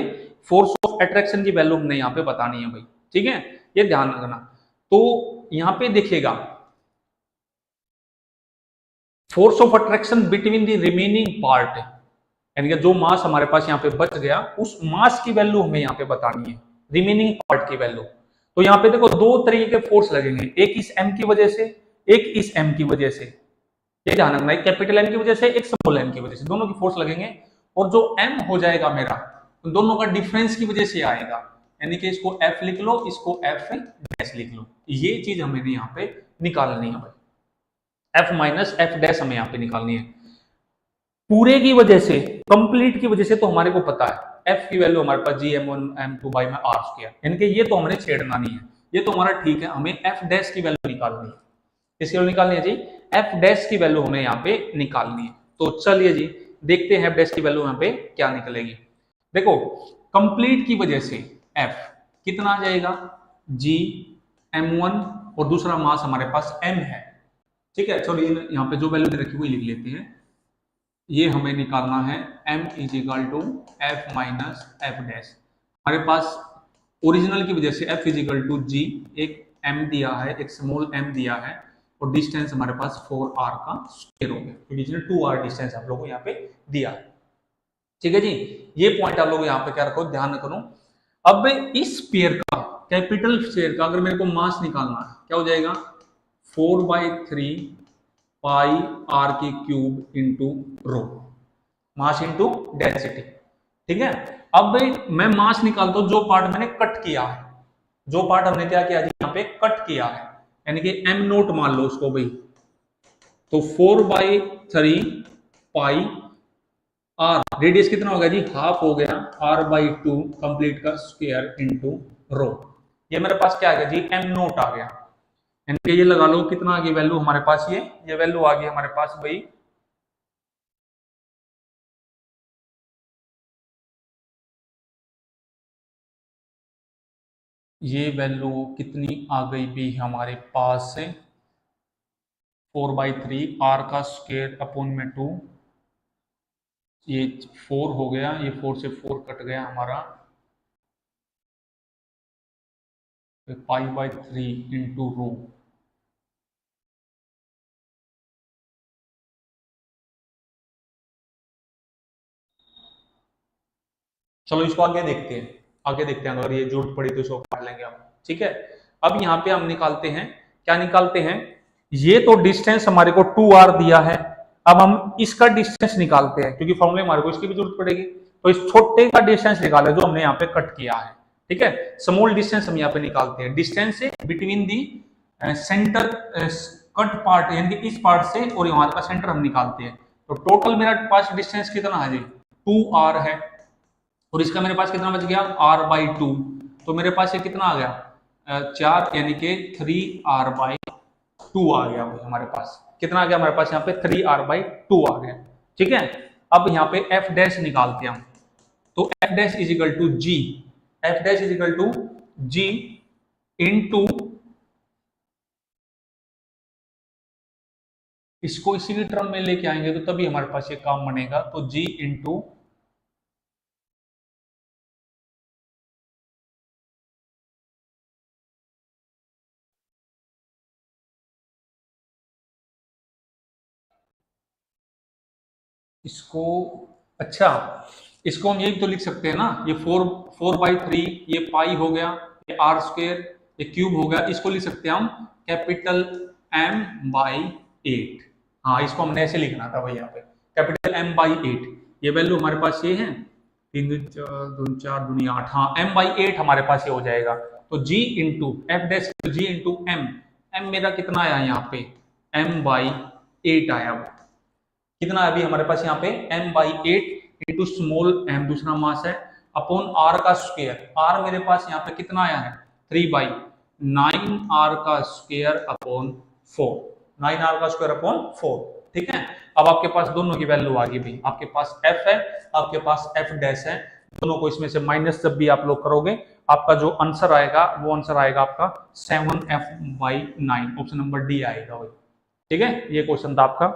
Speaker 1: फोर्स ऑफ अट्रैक्शन की वैल्यू हमने यहाँ पे बतानी है भाई। ठीक है, ये ध्यान रखना। तो यहाँ पे देखिएगा, force of attraction between the remaining part, यानी कि जो मास हमारे पास यहाँ पे बच गया, उस मास की वैल्यू हमें यहाँ पे बतानी है, रिमेनिंग पार्ट की वैल्यू। तो यहाँ पे देखो दो तरीके के फोर्स लगेंगे, एक इस m की वजह से, एक इस m की वजह से। ये ध्यान रखना, एक कैपिटल M की वजह से, एक स्मॉल m की वजह से, दोनों की फोर्स लगेंगे। और जो m हो जाएगा मेरा, तो दोनों का डिफरेंस की वजह से आएगा, यानी कि इसको f लिख लो, इसको f डैश लिख लो। ये चीज हमें यहाँ पे निकालनी है भाई, f माइनस f डैश हमें यहाँ पे निकालनी है। पूरे की वजह से, कंप्लीट की वजह से तो हमारे को पता है f की वैल्यू हमारे पास g m1 m2 बाई में r स्क्वायर, यानी कि ये तो हमने छेड़ना नहीं है, ये तो हमारा ठीक है। हमें f डैश की वैल्यू निकालनी है, इसकी वैल्यू निकालनी है जी, f डैश की वैल्यू हमें यहाँ पे निकालनी है। तो चलिए जी देखते हैं f डैश की वैल्यू यहाँ पे क्या निकलेगी। देखो कंप्लीट की वजह से f कितना आ जाएगा, g m1 और दूसरा मास हमारे पास m है। ठीक है, चलो ये यहाँ पे जो वैल्यू दे रखी है वही लिख लेते हैं। ये हमें निकालना है m is equal to f minus f dash. हमारे पास ओरिजिनल की वजह से f is equal to g, एक m दिया है, एक स्मॉल m दिया है, और डिस्टेंस हमारे पास 4r का स्क्वायर हो गया, क्योंकि इसने 2r डिस्टेंस आप लोगों को यहाँ पे दिया है। ठीक है जी, ये पॉइंट आप लोग यहाँ पे क्या रखो, ध्यान रखो। अब इस स्फीयर का, कैपिटल स्फीयर का अगर मेरे को मास निकालना है, क्या हो जाएगा, 4/3 पाई r की cube into rho, mass into density. ठीक है, अब मैं मास निकालता हूं जो पार्ट मैंने कट किया है, जो पार्ट हमने क्या किया जी, यहाँ पे कट किया है, यानी कि m नोट मान लो उसको भाई। तो 4/3 पाई r, रेडियस कितना हो गया जी, हाफ हो गया, r/2 कंप्लीट का स्क्वायर इंटू रो। ये मेरे पास क्या आ गया जी, m नोट आ गया। ये लगा लो कितना आ गया वैल्यू हमारे पास, ये वैल्यू आ गई हमारे पास भाई, ये वैल्यू कितनी आ गई भी हमारे पास से 4/3 r का स्क्वायर अपॉन में 2, ये 4 हो गया, ये 4 से 4 कट गया हमारा, पाई/3 इंटू रो। चलो इसको आगे देखते हैं, आगे देखते हैं, अगर ये जरूरत पड़ी तो इसको काट लेंगे हम। ठीक है, अब यहाँ पे हम निकालते हैं, क्या निकालते हैं, ये तो डिस्टेंस हमारे को 2r दिया है, अब हम इसका डिस्टेंस निकालते हैं, क्योंकि फॉर्मूले हमारे को इसकी भी जरूरत पड़ेगी। तो इस छोटे का डिस्टेंस निकाले जो हमने यहाँ पे कट किया है। ठीक है, स्मॉल डिस्टेंस हम यहाँ पे निकालते हैं, distance between the centre cut part, यानी कि इस पार्ट से और यहाँ का सेंटर हम निकालते हैं। तो टोटल मेरा पास डिस्टेंस कितना है जी, 2r है, और इसका मेरे पास कितना बच गया, r/2। तो मेरे पास ये कितना आ गया, 4, यानी कि 3r/2 आ गया भाई हमारे पास। कितना आ गया हमारे पास यहाँ पे, 3r/2 आ गया। ठीक है, अब यहाँ पे f डैश निकालते हैं हम। तो f dash is equal to g, f dash is equal to G into, इसको इसी की टर्म में लेके आएंगे तो तभी हमारे पास ये काम बनेगा। तो जी इंटू इसको, अच्छा इसको हम यही तो लिख सकते हैं ना, ये 4/3, ये पाई हो गया, ये आर स्क्वेयर, ये क्यूब हो गया, इसको लिख सकते हैं हम कैपिटल M/8। हाँ, इसको हमने ऐसे लिखना था भाई, यहाँ पे कैपिटल M/8। ये वैल्यू हमारे पास ये है, 3×4 = 8। हाँ, M/8 हमारे पास ये हो जाएगा। तो G into F dash, G into M, M मेरा कितना आया यहाँ पे, M/8 आया। कितना है अभी हमारे पास यहाँ पे, M/8 इंटू स्मॉल m दूसरा मास है, अपॉन r का स्क्वायर। r मेरे पास यहाँ पे कितना आया है, 3/9 r का स्क्वायर अपॉन 4, 9r का स्क्वायर अपॉन 4। ठीक है, अब आपके पास दोनों की वैल्यू आ गई भाई, आपके पास f है, आपके पास f डैश है, दोनों को इसमें से माइनस जब भी आप लोग करोगे, आपका जो आंसर आएगा वो आंसर आएगा आपका 7f/9, ऑप्शन नंबर डी आएगा भाई। ठीक है, ये क्वेश्चन था आपका,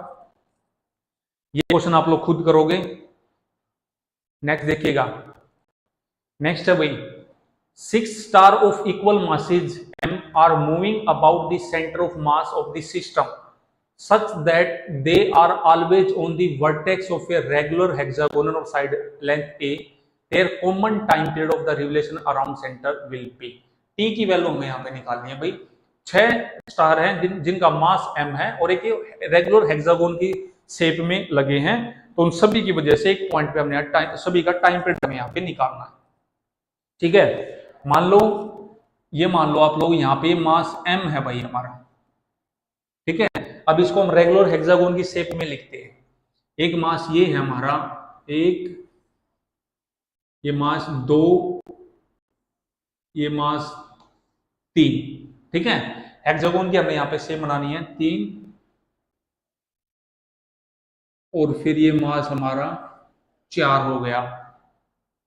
Speaker 1: ये क्वेश्चन आप लोग खुद करोगे। नेक्स्ट देखिएगा, नेक्स्ट है भाई, 6 star of equal masses m are moving about the center of mass of the system such that they are always on the vertex of a regular hexagonal of side length a, their common time period of the revolution around center will be। t की value हमें यहाँ पे निकालनी है भाई। 6 star हैं जिनका मास m है और एक रेगुलर हेक्सागोन की शेप में लगे हैं, तो उन सभी की वजह से एक पॉइंट पे हमने टाइम, सभी का टाइम पीरियड हमें यहाँ पे निकालना है। ठीक है, मान लो, ये मान लो आप लोग यहाँ पे मास m है भाई हमारा। ठीक है, अब इसको हम रेगुलर हेक्सागोन की शेप में लिखते हैं। एक मास ये है हमारा, एक ये मास 2, ये मास 3। ठीक है, हेक्सागोन की हमें यहाँ पे शेप बनानी है 3, और फिर ये मास हमारा 4 हो गया।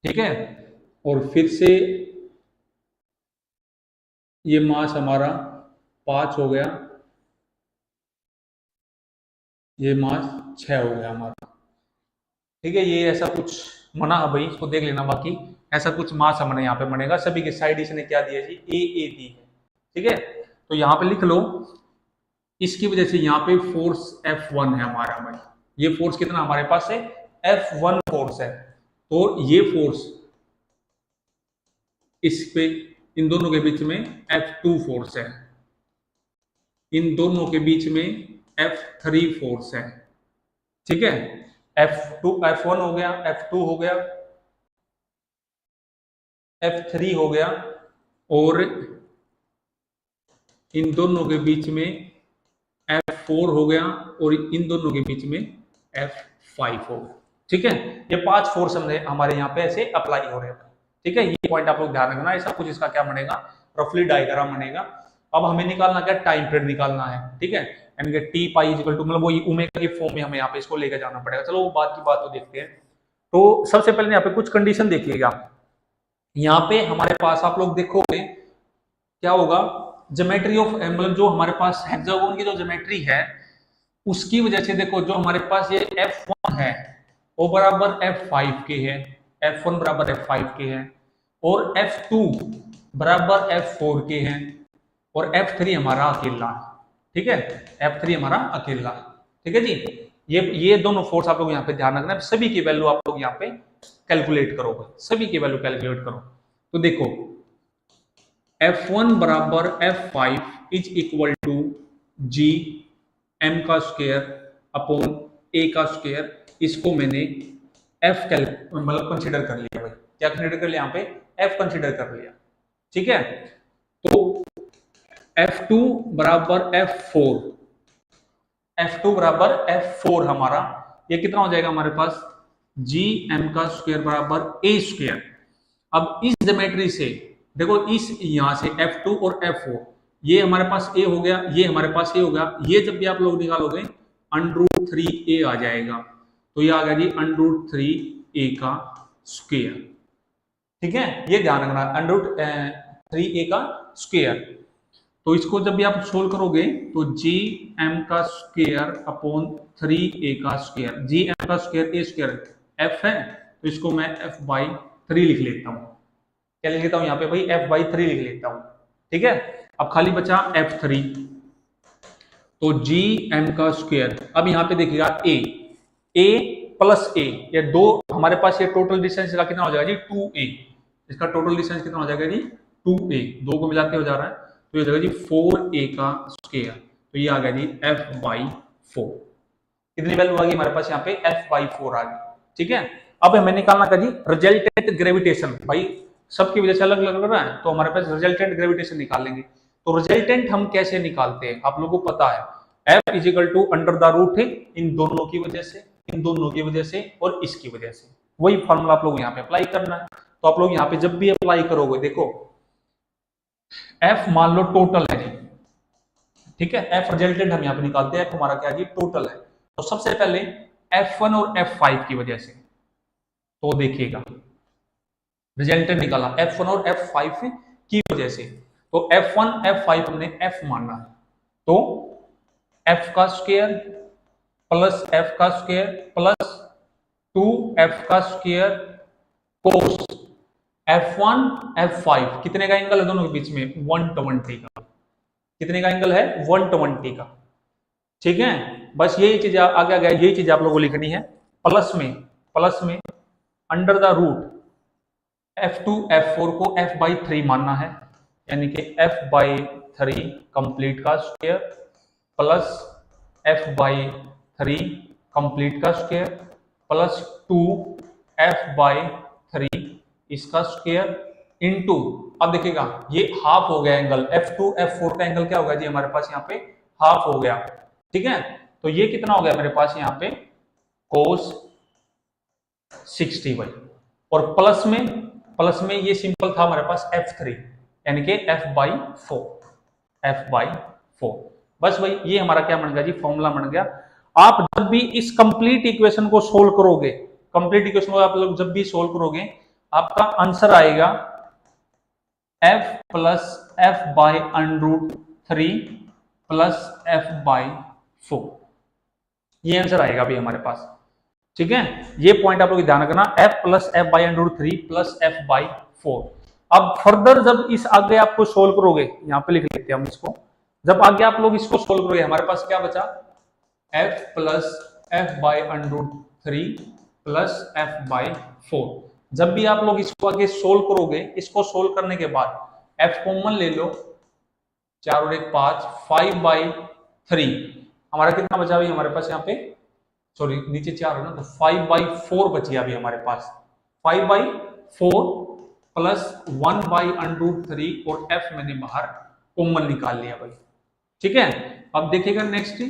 Speaker 1: ठीक है, और फिर से ये मास हमारा 5 हो गया, ये मास 6 हो गया हमारा। ठीक है, ये ऐसा कुछ बना है भाई, इसको देख लेना, बाकी ऐसा कुछ मास हमारे यहाँ पे बनेगा। सभी के साइड इसने क्या दिया जी, ए दी है। ठीक है, तो यहाँ पे लिख लो, इसकी वजह से यहाँ पे फोर्स F1 है हमारा भाई। ये फोर्स कितना हमारे पास है, F1 फोर्स है। तो ये फोर्स इस पे, इन दोनों के बीच में F2 फोर्स है, इन दोनों के बीच में F3 फोर्स है। ठीक है, F1 हो गया, F2 हो गया, F3 हो गया, और इन दोनों के बीच में F4 हो गया, और इन दोनों के बीच में F5 हो गया। ठीक है, ये 5 फोर्स हमारे यहाँ पे ऐसे अप्लाई हो रहे हैं। ठीक है, ये पॉइंट आप लोग ध्यान रखना, ऐसा कुछ इसका क्या बनेगा, रफली डायग्राम बनेगा। अब हमें निकालना क्या, टाइम पीरियड निकालना है। ठीक है, यानी कि टी पाई इक्वल टू, मतलब वो ओमेगा की फॉर्म में हमें यहाँ पे इसको लेकर जाना पड़ेगा। चलो वो बात की बात तो देखते हैं। तो सबसे पहले यहाँ पे कुछ कंडीशन देखिएगा, यहाँ पे हमारे पास आप लोग देखोगे क्या होगा, ज्योमेट्री ऑफ, मतलब जो हमारे पास हेक्सागोन की जो ज्योमेट्री है उसकी वजह से देखो, जो हमारे पास ये F1 है वो बराबर F5 के है, F1 बराबर F5 के है, और F2 बराबर F4 के हैं, और F3 हमारा अकेला है। ठीक है, F3 हमारा अकेला है। ठीक है जी, ये दोनों फोर्स आप लोग यहाँ पे ध्यान रखना, सभी की वैल्यू आप लोग यहाँ पे कैलकुलेट करोगे, सभी की वैल्यू कैलकुलेट करो। तो देखो F1 बराबर F5 is equal to G m का स्क्वायर अपॉन a का स्क्वायर। इसको मैंने f मतलब कंसीडर कर लिया भाई, क्या कंसीडर कर लिया, यहाँ पे f कंसीडर कर लिया। ठीक है, तो F2 बराबर F4, F2 बराबर F4 हमारा, ये कितना हो जाएगा हमारे पास, जी m का स्क्वायर बराबर a स्क्वायर। अब इस ज्योमेट्री से देखो, इस यहां से F2 और F4, ये हमारे पास a हो गया, ये हमारे पास a हो गया, ये जब भी आप लोग निकालोगे √3a आ जाएगा, तो ये आ गया जी √3a का स्क्वायर। ठीक है, ये ध्यान रखना, 3a का स्क्वायर। तो इसको जब भी आप सोल्व करोगे तो जी एम का स्क्वायर अपॉन 3a का स्क्वायर, जी एम का स्क्वायर ए स्क्वायर एफ है, तो इसको मैं एफ बाई 3 लिख लेता हूँ। क्या लिख लेता हूँ यहाँ पे भाई, एफ बाई 3 लिख लेता हूँ। ठीक है, अब खाली बचा f3, तो जी एम का स्क्वायर। अब यहाँ पे देखिएगा a प्लस a, ये दो हमारे पास, ये टोटल डिस्टेंस का कितना हो जाएगा जी 2a, इसका टोटल डिस्टेंस कितना हो जाएगा जी 2a, दो को मिलाते हो जा रहा है, तो ये हो जाएगा जी 4a का स्क्वायर, तो ये आ गया जी f बाई 4। कितनी वैल्यू आ गई हमारे पास यहाँ पे, f बाई 4 आ गई। ठीक है, अब हमें निकालना का जी रिजल्टेंट ग्रेविटेशन। भाई सबकी वजह से अलग अलग लग रहा है, तो हमारे पास रिजल्टेंट ग्रेविटेशन निकालेंगे। तो रिजल्टेंट हम कैसे निकालते हैं, आप लोगों को पता है, f is equal to under the root है इन दोनों की वजह से, इन दोनों की वजह से और इसकी वजह से, वही फॉर्मूला आप लोग यहाँ पे अप्लाई करना है। तो आप लोग यहाँ पे जब भी अप्लाई करोगे, देखो f मान लो टोटल है जी, ठीक है, f रिजल्टेंट हम यहाँ पे निकालते हैं, f हमारा क्या जी टोटल है। तो सबसे पहले f1 और f5 की वजह से, तो देखिएगा रिजल्टेंट निकाला f1 और f5 की वजह से, तो f1 f5 हमने f मानना है, तो f का स्क्वायर प्लस f का स्क्वायर प्लस 2f का स्क्वायर कोस f1 f5, कितने का एंगल है दोनों के बीच में, 120 का। कितने का एंगल है, 120 का। ठीक है, बस यही चीज आगे आ गया, यही चीज आप लोगों को लिखनी है। प्लस में under the root f2 f4 को f बाई 3 मानना है, यानी कि f बाई 3 कंप्लीट का square plus f by 3 complete का स्क्वायर प्लस 2 f बाई 3 इसका स्क्वायर इनटू, अब देखिएगा ये हाफ हो गया एंगल, f2 f4 का एंगल क्या होगा जी हमारे पास यहाँ पे हाफ हो गया। ठीक है, तो ये कितना हो गया मेरे पास यहाँ पे cos 60 भाई, और प्लस में ये सिंपल था हमारे पास f3, यानी कि f बाई 4। बस भाई ये हमारा क्या बन गया जी, फॉर्मूला बन गया। आप जब भी इस कंप्लीट इक्वेशन को सोल्व करोगे, कंप्लीट इक्वेशन को आप लोग जब भी सोल्व करोगे, आपका आंसर आएगा f plus F by √3 plus F by 4, ये आंसर आएगा अभी हमारे पास। ठीक है, ये पॉइंट आप लोग ध्यान रखना, f plus F by √3 plus F by 4। अब फर्दर जब इस आगे आपको सोल्व करोगे, यहां पे लिख लेते हैं हम इसको, जब आगे आप लोग इसको सोल्व करोगे, हमारे पास क्या बचा, f plus F by √3 plus F by 4। जब भी आप लोग इसको आगे सोल्व करोगे, इसको सोल्व करने के बाद f कॉमन ले लो, 4 और 1 5, 5 बाई 3 हमारा कितना बचा अभी हमारे पास यहाँ पे, सॉरी नीचे 4 है ना, तो 5 बाई 4 बची अभी हमारे पास, 5 बाई 4 प्लस 1 बाई √3 और f मैंने बाहर कॉमन निकाल लिया भाई। ठीक है, अब देखिएगा next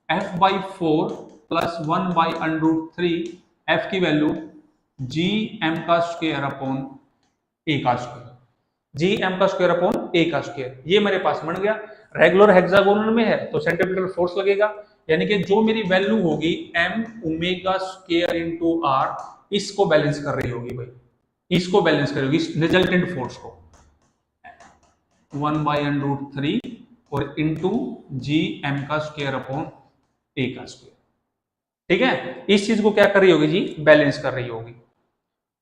Speaker 1: f by 4 plus 1 by √3, f की वैल्यू जी एम का स्क्वायर अपॉन ए का स्क्वायर, जी एम का स्क्वायर अपॉन ए का स्क्वायर, ये मेरे पास बन गया। रेगुलर हेक्सागोनल में है तो सेंटीमीटर फोर्स लगेगा, यानी कि जो मेरी वैल्यू होगी m omega square into r, इसको बैलेंस कर रही होगी भाई, इसको बैलेंस करेगी रिजल्टेंट फोर्स को, 1 बाई √3 और इनटू जी एम का स्क्वायर अपॉन ए का स्क्वायर। ठीक है, इस चीज को क्या कर रही होगी जी, बैलेंस कर रही होगी।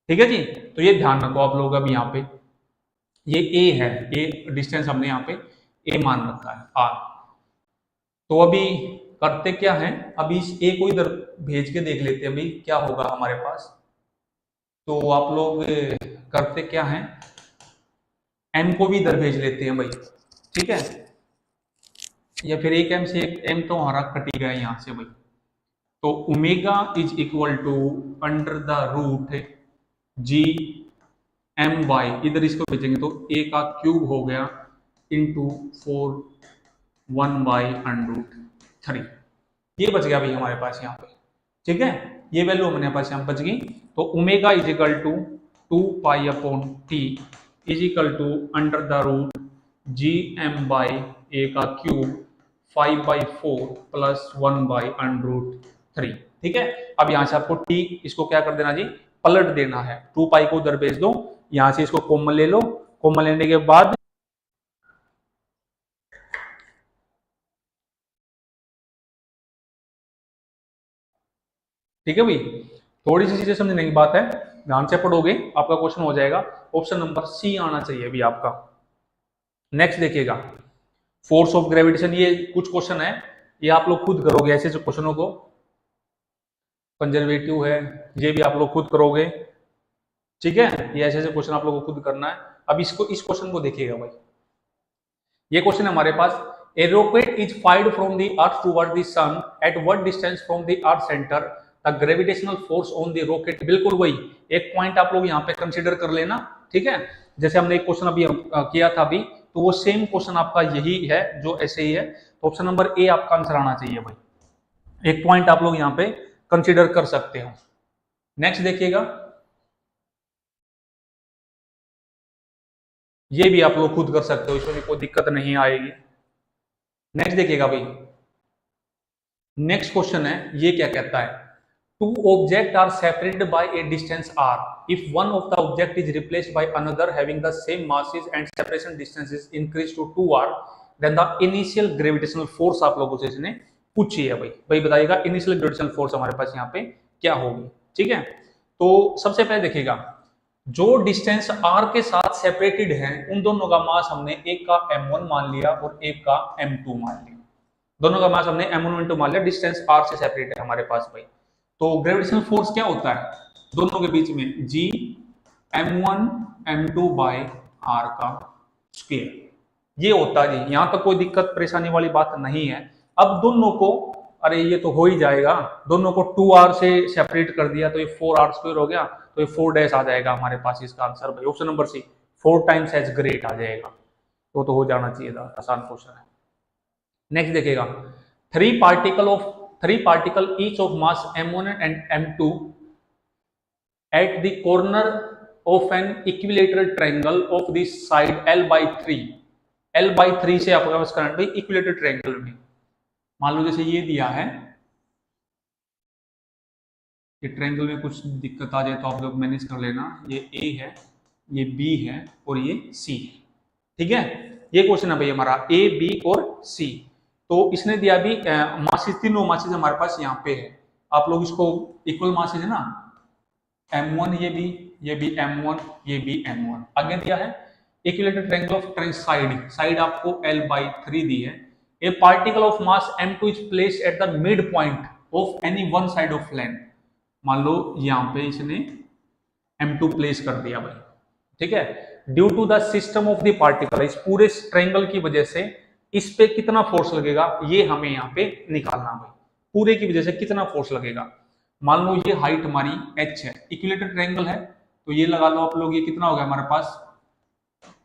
Speaker 1: ठीक है जी, तो ये ध्यान रखो आप लोग। अभी यहाँ पे ये a है, ये डिस्टेंस हमने यहाँ पे a मान रखा है r। तो अभी करते क्या है, अभी इस a को इधर भेज के देख लेते हैं अभी क्या होगा हमारे पास। तो आप लोग करते क्या है, m को भी इधर भेज लेते हैं भाई। ठीक है, या फिर एक m से एक m तो हमारा कटी गया यहाँ से भाई, तो omega is equal to under the root G M by, इधर इसको भेजेंगे तो a का क्यूब हो गया इंटू 4 1 बाई √3, ये बच गया भाई हमारे पास यहाँ पे। ठीक है, ये वैल्यू हमारे पास यहाँ बच गई। तो omega is equal to 2 pi upon T is equal to under the root G M by A का क्यूब 5 बाई 4 प्लस 1 बाई √3। ठीक है, अब यहाँ से आपको t इसको क्या कर देना जी, पलट देना है, 2 पाई को उधर भेज दो, यहाँ से इसको कॉमन ले लो, कॉमा लेने के बाद ठीक है भाई, थोड़ी सी चीजें समझने की बात है, ध्यान से पढ़ोगे आपका क्वेश्चन हो जाएगा। ऑप्शन नंबर सी आना चाहिए अभी आपका। नेक्स्ट देखिएगा, फोर्स ऑफ ग्रेविटेशन। ये कुछ क्वेश्चन है, ये आप लोग खुद करोगे, ऐसे क्वेश्चनों को, कंजर्वेटिव है, ये भी आप लोग खुद करोगे, ठीक है। ये ऐसे ऐसे क्वेश्चन आप लोगों को खुद करना है। अब इसको, इस क्वेश्चन को देखिएगा भाई, ये क्वेश्चन है हमारे पास, a rocket is fired from the earth toward the sun at what distance from the earth centre, the gravitational force on the rocket. बिल्कुल वही एक पॉइंट आप लोग यहाँ पे कंसीडर कर लेना, ठीक है। जैसे हमने एक क्वेश्चन अभी किया था अभी, तो वो सेम क्वेश्चन आपका यही है जो ऐसे ही है। तो ऑप्शन नंबर ए आपका आंसर आना चाहिए भाई, एक पॉइंट आप लोग यहाँ पे कंसीडर कर सकते हो। नेक्स्ट देखिएगा, ये भी आप लोग खुद कर सकते हो, इसमें भी कोई दिक्कत नहीं आएगी। नेक्स्ट देखिएगा भाई, नेक्स्ट क्वेश्चन है, ये क्या कहता है, two object are separated by a distance R, if one of the object is replaced by another having the same masses and separation distance is increase to 2r, then the initial gravitational force आप लोगों से इसने पूछी है भाई। भाई बताइएगा initial gravitational force हमारे पास यहाँ पे क्या होगी, ठीक है। तो सबसे पहले देखिएगा, जो डिस्टेंस r के साथ सेपरेटेड है उन दोनों का मास हमने एक का m1 मान लिया और एक का m2 मान लिया, दोनों का मास हमने m1 m2 मान लिया, डिस्टेंस r से सेपरेट है हमारे पास भाई। तो ग्रेविटेशनल फोर्स क्या होता है दोनों के बीच में, g m1 m2 by r का स्क्वायर, ये होता है जी। यहां तक कोई दिक्कत परेशानी वाली बात नहीं है। अब दोनों को, अरे ये तो हो ही जाएगा, दोनों को 2r से सेपरेट कर दिया तो ये 4r स्क्वायर हो गया, तो ये 4 डैश आ जाएगा हमारे पास इसका आंसर भाई, option number C 4 times as great आ जाएगा, तो हो जाना चाहिए था, आसान क्वेश्चन है। नेक्स्ट देखिएगा, three particle each of mass m1 and m2 at the corner of an equilateral triangle of the side l/3 से आपका बस करंट भाई इक्विलेटरल ट्रायंगल में, मान लो जैसे ये दिया है, ये ट्रायंगल में कुछ दिक्कत आ जाए तो आप लोग मैनेज कर लेना, ये A है, ये B है और ये C है, ठीक है। ये क्वेश्चन है भाई हमारा A, B और C। तो इसने दिया भी मासेस, तीनों मासेस हमारे पास यहाँ पे है, आप लोग इसको इक्वल मासेस है ना, m1 ये भी m1, ये भी m1। आगे दिया है इक्विलेटरल ट्रायंगल ऑफ साइड आपको l/3 दी है। ए particle of mass m2 is placed at the mid point of any one side of length, मान लो यहाँ पे इसने m2 प्लेस कर दिया भाई, ठीक है। Due to the system of the particle, इस पूरे ट्रायंगल की वजह से इस पे कितना फोर्स लगेगा ये हमें यहाँ पे निकालना भाई, पूरे की वजह से कितना फोर्स लगेगा। मान लो ये हाइट हमारी h है, इक्विलेटरल ट्रायंगल है, तो ये लगा लो आप लोग, ये कितना होगा हमारे पास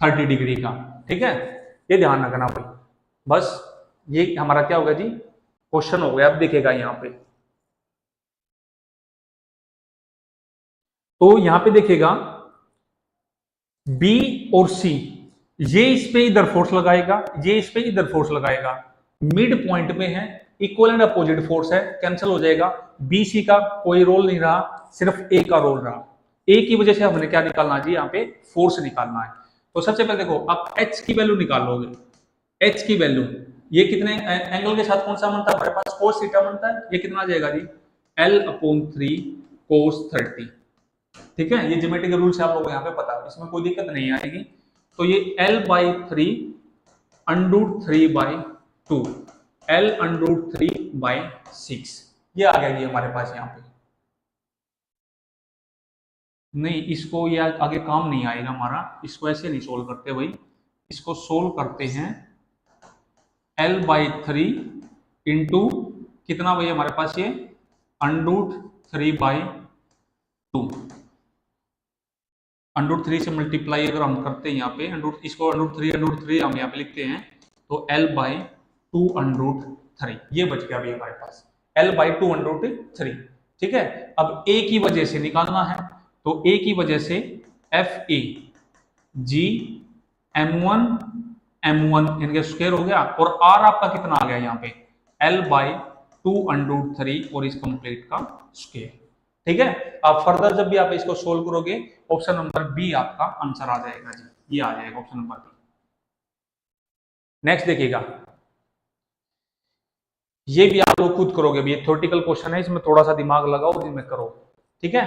Speaker 1: 30 डिग्री का, ठीक है। ये ध्यान रखना भाई, बस ये हमारा क्या होगा जी, क्वेश्चन हो गया। अब देखिएगा यहाँ पे, तो यहां पे देखिएगा B और C, ये इस पे इधर फोर्स लगाएगा, ये इस पे इधर फोर्स लगाएगा, मिड पॉइंट में है, इक्वल एंड अपोजिट फोर्स है, कैंसिल हो जाएगा। BC का कोई रोल नहीं रहा, सिर्फ A का रोल रहा। A की वजह से हमने क्या निकालना जी, यहाँ पे फोर्स निकालना है। तो सबसे पहले देखो, आप H की वैल्यू निकालोगे, H की वैल्यू, ये कितने एंगल के साथ कौन सा बनता है हमारे पास, cos थीटा बनता है, ये कितना आ जाएगा जी L/3 cos 30, ठीक है। ये ज्योमेट्रिक रूल से आप लोगों को यहाँ पे पता है, इसमें कोई दिक्कत नहीं आएगी। तो ये L/3 √3/2 L√3/6 ये आ गया ये हमारे पास यहाँ पे। नहीं, इसको ये आगे काम नहीं आएगा हमारा, इसको ऐसे नहीं सोल्व करते भाई, इसको सोल्व करते हैं L/3 इंटू कितना भाई हमारे पास ये √3/2, √3 से मल्टीप्लाई अगर हम करते हैं यहाँ पे, इसको √3 हम यहाँ पे लिखते हैं, तो L/2 √3 ये बच गया भाई हमारे पास, L/2 √3, ठीक है। अब A की वजह से निकालना है, तो A की वजह से FA G m1 इनके स्क्वायर हो गया, और R आपका कितना आ गया यहाँ पे L/2 √3 और इस कंप्लीट का स्क्वायर, ठीक है, आप फर्दर जब भी आप इसको सोल्व करोगे ऑप्शन नंबर बी आपका आंसर आ जाएगा जी, ये आ जाएगा ऑप्शन नंबर बी। नेक्स्ट देखिएगा, ये भी आप लोग खुद करोगे, ये थ्योरेटिकल क्वेश्चन है, इसमें थोड़ा सा दिमाग लगाओ, जिसमें करो, ठीक है।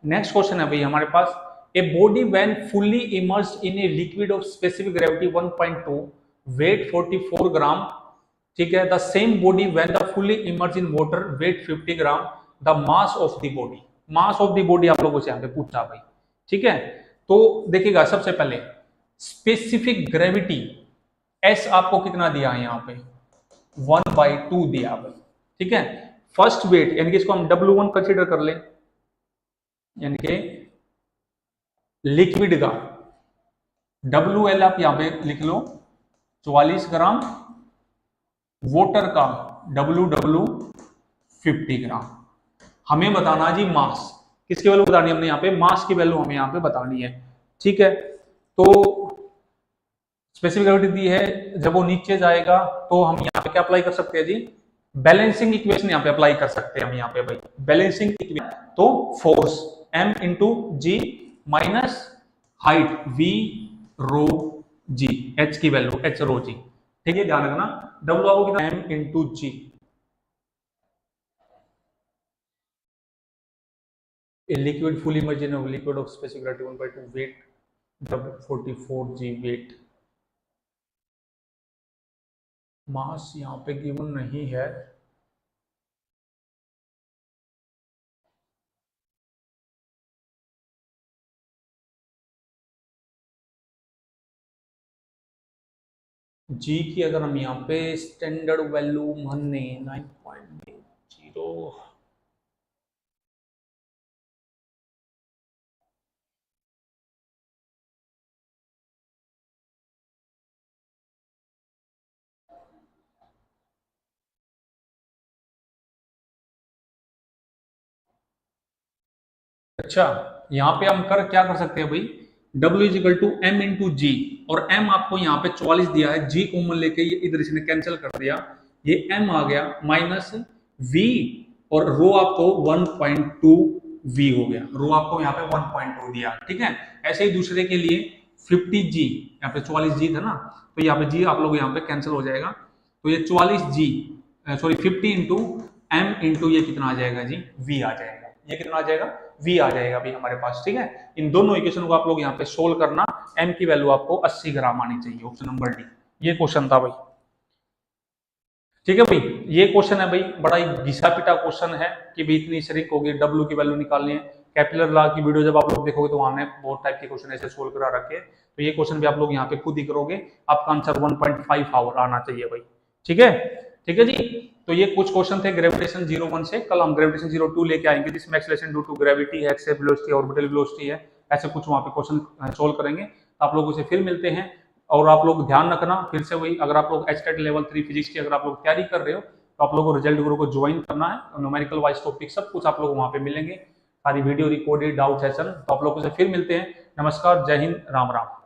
Speaker 1: नेक्स्ट क्वेश्चन है भाई हमारे पास, a body when fully immersed in a liquid of specific gravity 1.2 weight 44 gram, ठीक है, the same body when the fully immersed in water weight 50 gram, the mass of the body, mass of the body आप लोगों से यहाँ पे पूछा भाई, ठीक है। तो देखिएगा सबसे पहले स्पेसिफिक ग्रेविटी एस आपको कितना दिया है यहाँ पे 1/2 दिया भाई, ठीक है। फर्स्ट वेट यानी कि इसको हम W1 कंसीडर कर लें, यानी कि लिक्विड का WL आप यहां पे लिख लो 44 ग्राम, वाटर का WW 50 ग्राम। हमें बताना जी मास, किसकी वैल्यू बतानी है हमने यहाँ पे, मास की वैल्यू हमें यहाँ पे बतानी है, ठीक है। तो स्पेसिफिक ग्रेविटी दी है, जब वो नीचे जाएगा तो हम यहाँ पे क्या अप्लाई कर सकते हैं जी, बैलेंसिंग इक्वेशन यहाँ पे अप्लाई कर सकते हैं हम यहाँ पे भाई, बैलेंसिंग इक्वेशन, तो force m into G minus height v rho g, h की वैल्यू h रो g, ठीक है, ध्यान रखना W आपको कितना m into G, a liquid fully immersed in a liquid of specific gravity 1/2 weight W 44 g weight, मास यहाँ पे गिवन नहीं है, जी की अगर हम यहाँ पे स्टैंडर्ड वैल्यू माने 9.0, अच्छा यहाँ पे हम क्या कर सकते हैं भाई, W is equal to M into G, और m आपको यहाँ पे 44 दिया है, g कॉमन लेके ये इधर इसने कैंसिल कर दिया, ये m आ गया माइनस v, और रो आपको 1.2 v हो गया, रो आपको यहाँ पे 1.2 दिया, ठीक है। ऐसे ही दूसरे के लिए 50g, यहाँ पे 44g था ना, तो यहाँ पे g आप लोग यहाँ पे कैंसिल हो जाएगा, तो ये 44g sorry 50 into M into ये कितना आ जाएगा जी, v आ जाएगा, ये कितना आ जाएगा, v आ जाएगा अभी हमारे पास, ठीक है। इन दोनों इक्वेशन को आप लोग यहाँ पे सोल्व करना, m की वैल्यू आपको 80 ग्राम आनी चाहिए, ऑप्शन नंबर डी, ये क्वेश्चन था भाई, ठीक है भाई। ये क्वेश्चन है भाई, बड़ा ही घिसा पिटा क्वेश्चन है कि भाई इतनी श्रिंक होगी, W की वैल्यू निकालनी है, कैपिलर लॉ की वीडियो जब आप लोग देखोगे तो वहां बहुत टाइप के क्वेश्चन ऐसे सोल्व करा रखे, तो ये क्वेश्चन भी आप लोग यहाँ पे खुद ही करोगे, आपका आंसर 1.5 आवर आना चाहिए भाई, ठीक है, ठीक है जी। तो ये कुछ क्वेश्चन थे ग्रेविटेशन 01 से, कल हम ग्रेविटेशन 02 लेके आएंगे, जिसमें एक्सेलरेशन ड्यू टू ग्रेविटी है, एक्सेस वेलोसिटी, ऑर्बिटल वेलोसिटी है, ऐसे कुछ वहां पे क्वेश्चन सोल्व करेंगे। आप लोगों से फिर मिलते हैं, और आप लोग ध्यान रखना फिर से वही, अगर आप लोग एचटेट लेवल 3 फिजिक्स की अगर आप लोग तैयारी कर रहे हो तो आप लोगों को रिजल्ट गुरु को ज्वाइन करना है, न्यूमेरिकल वाइज टॉपिक सब कुछ आप लोग वहां पे मिलेंगे, सारी वीडियो रिकॉर्डेड डाउट सेशन। तो आप लोगों से फिर मिलते हैं, नमस्कार, जय हिंद, राम राम।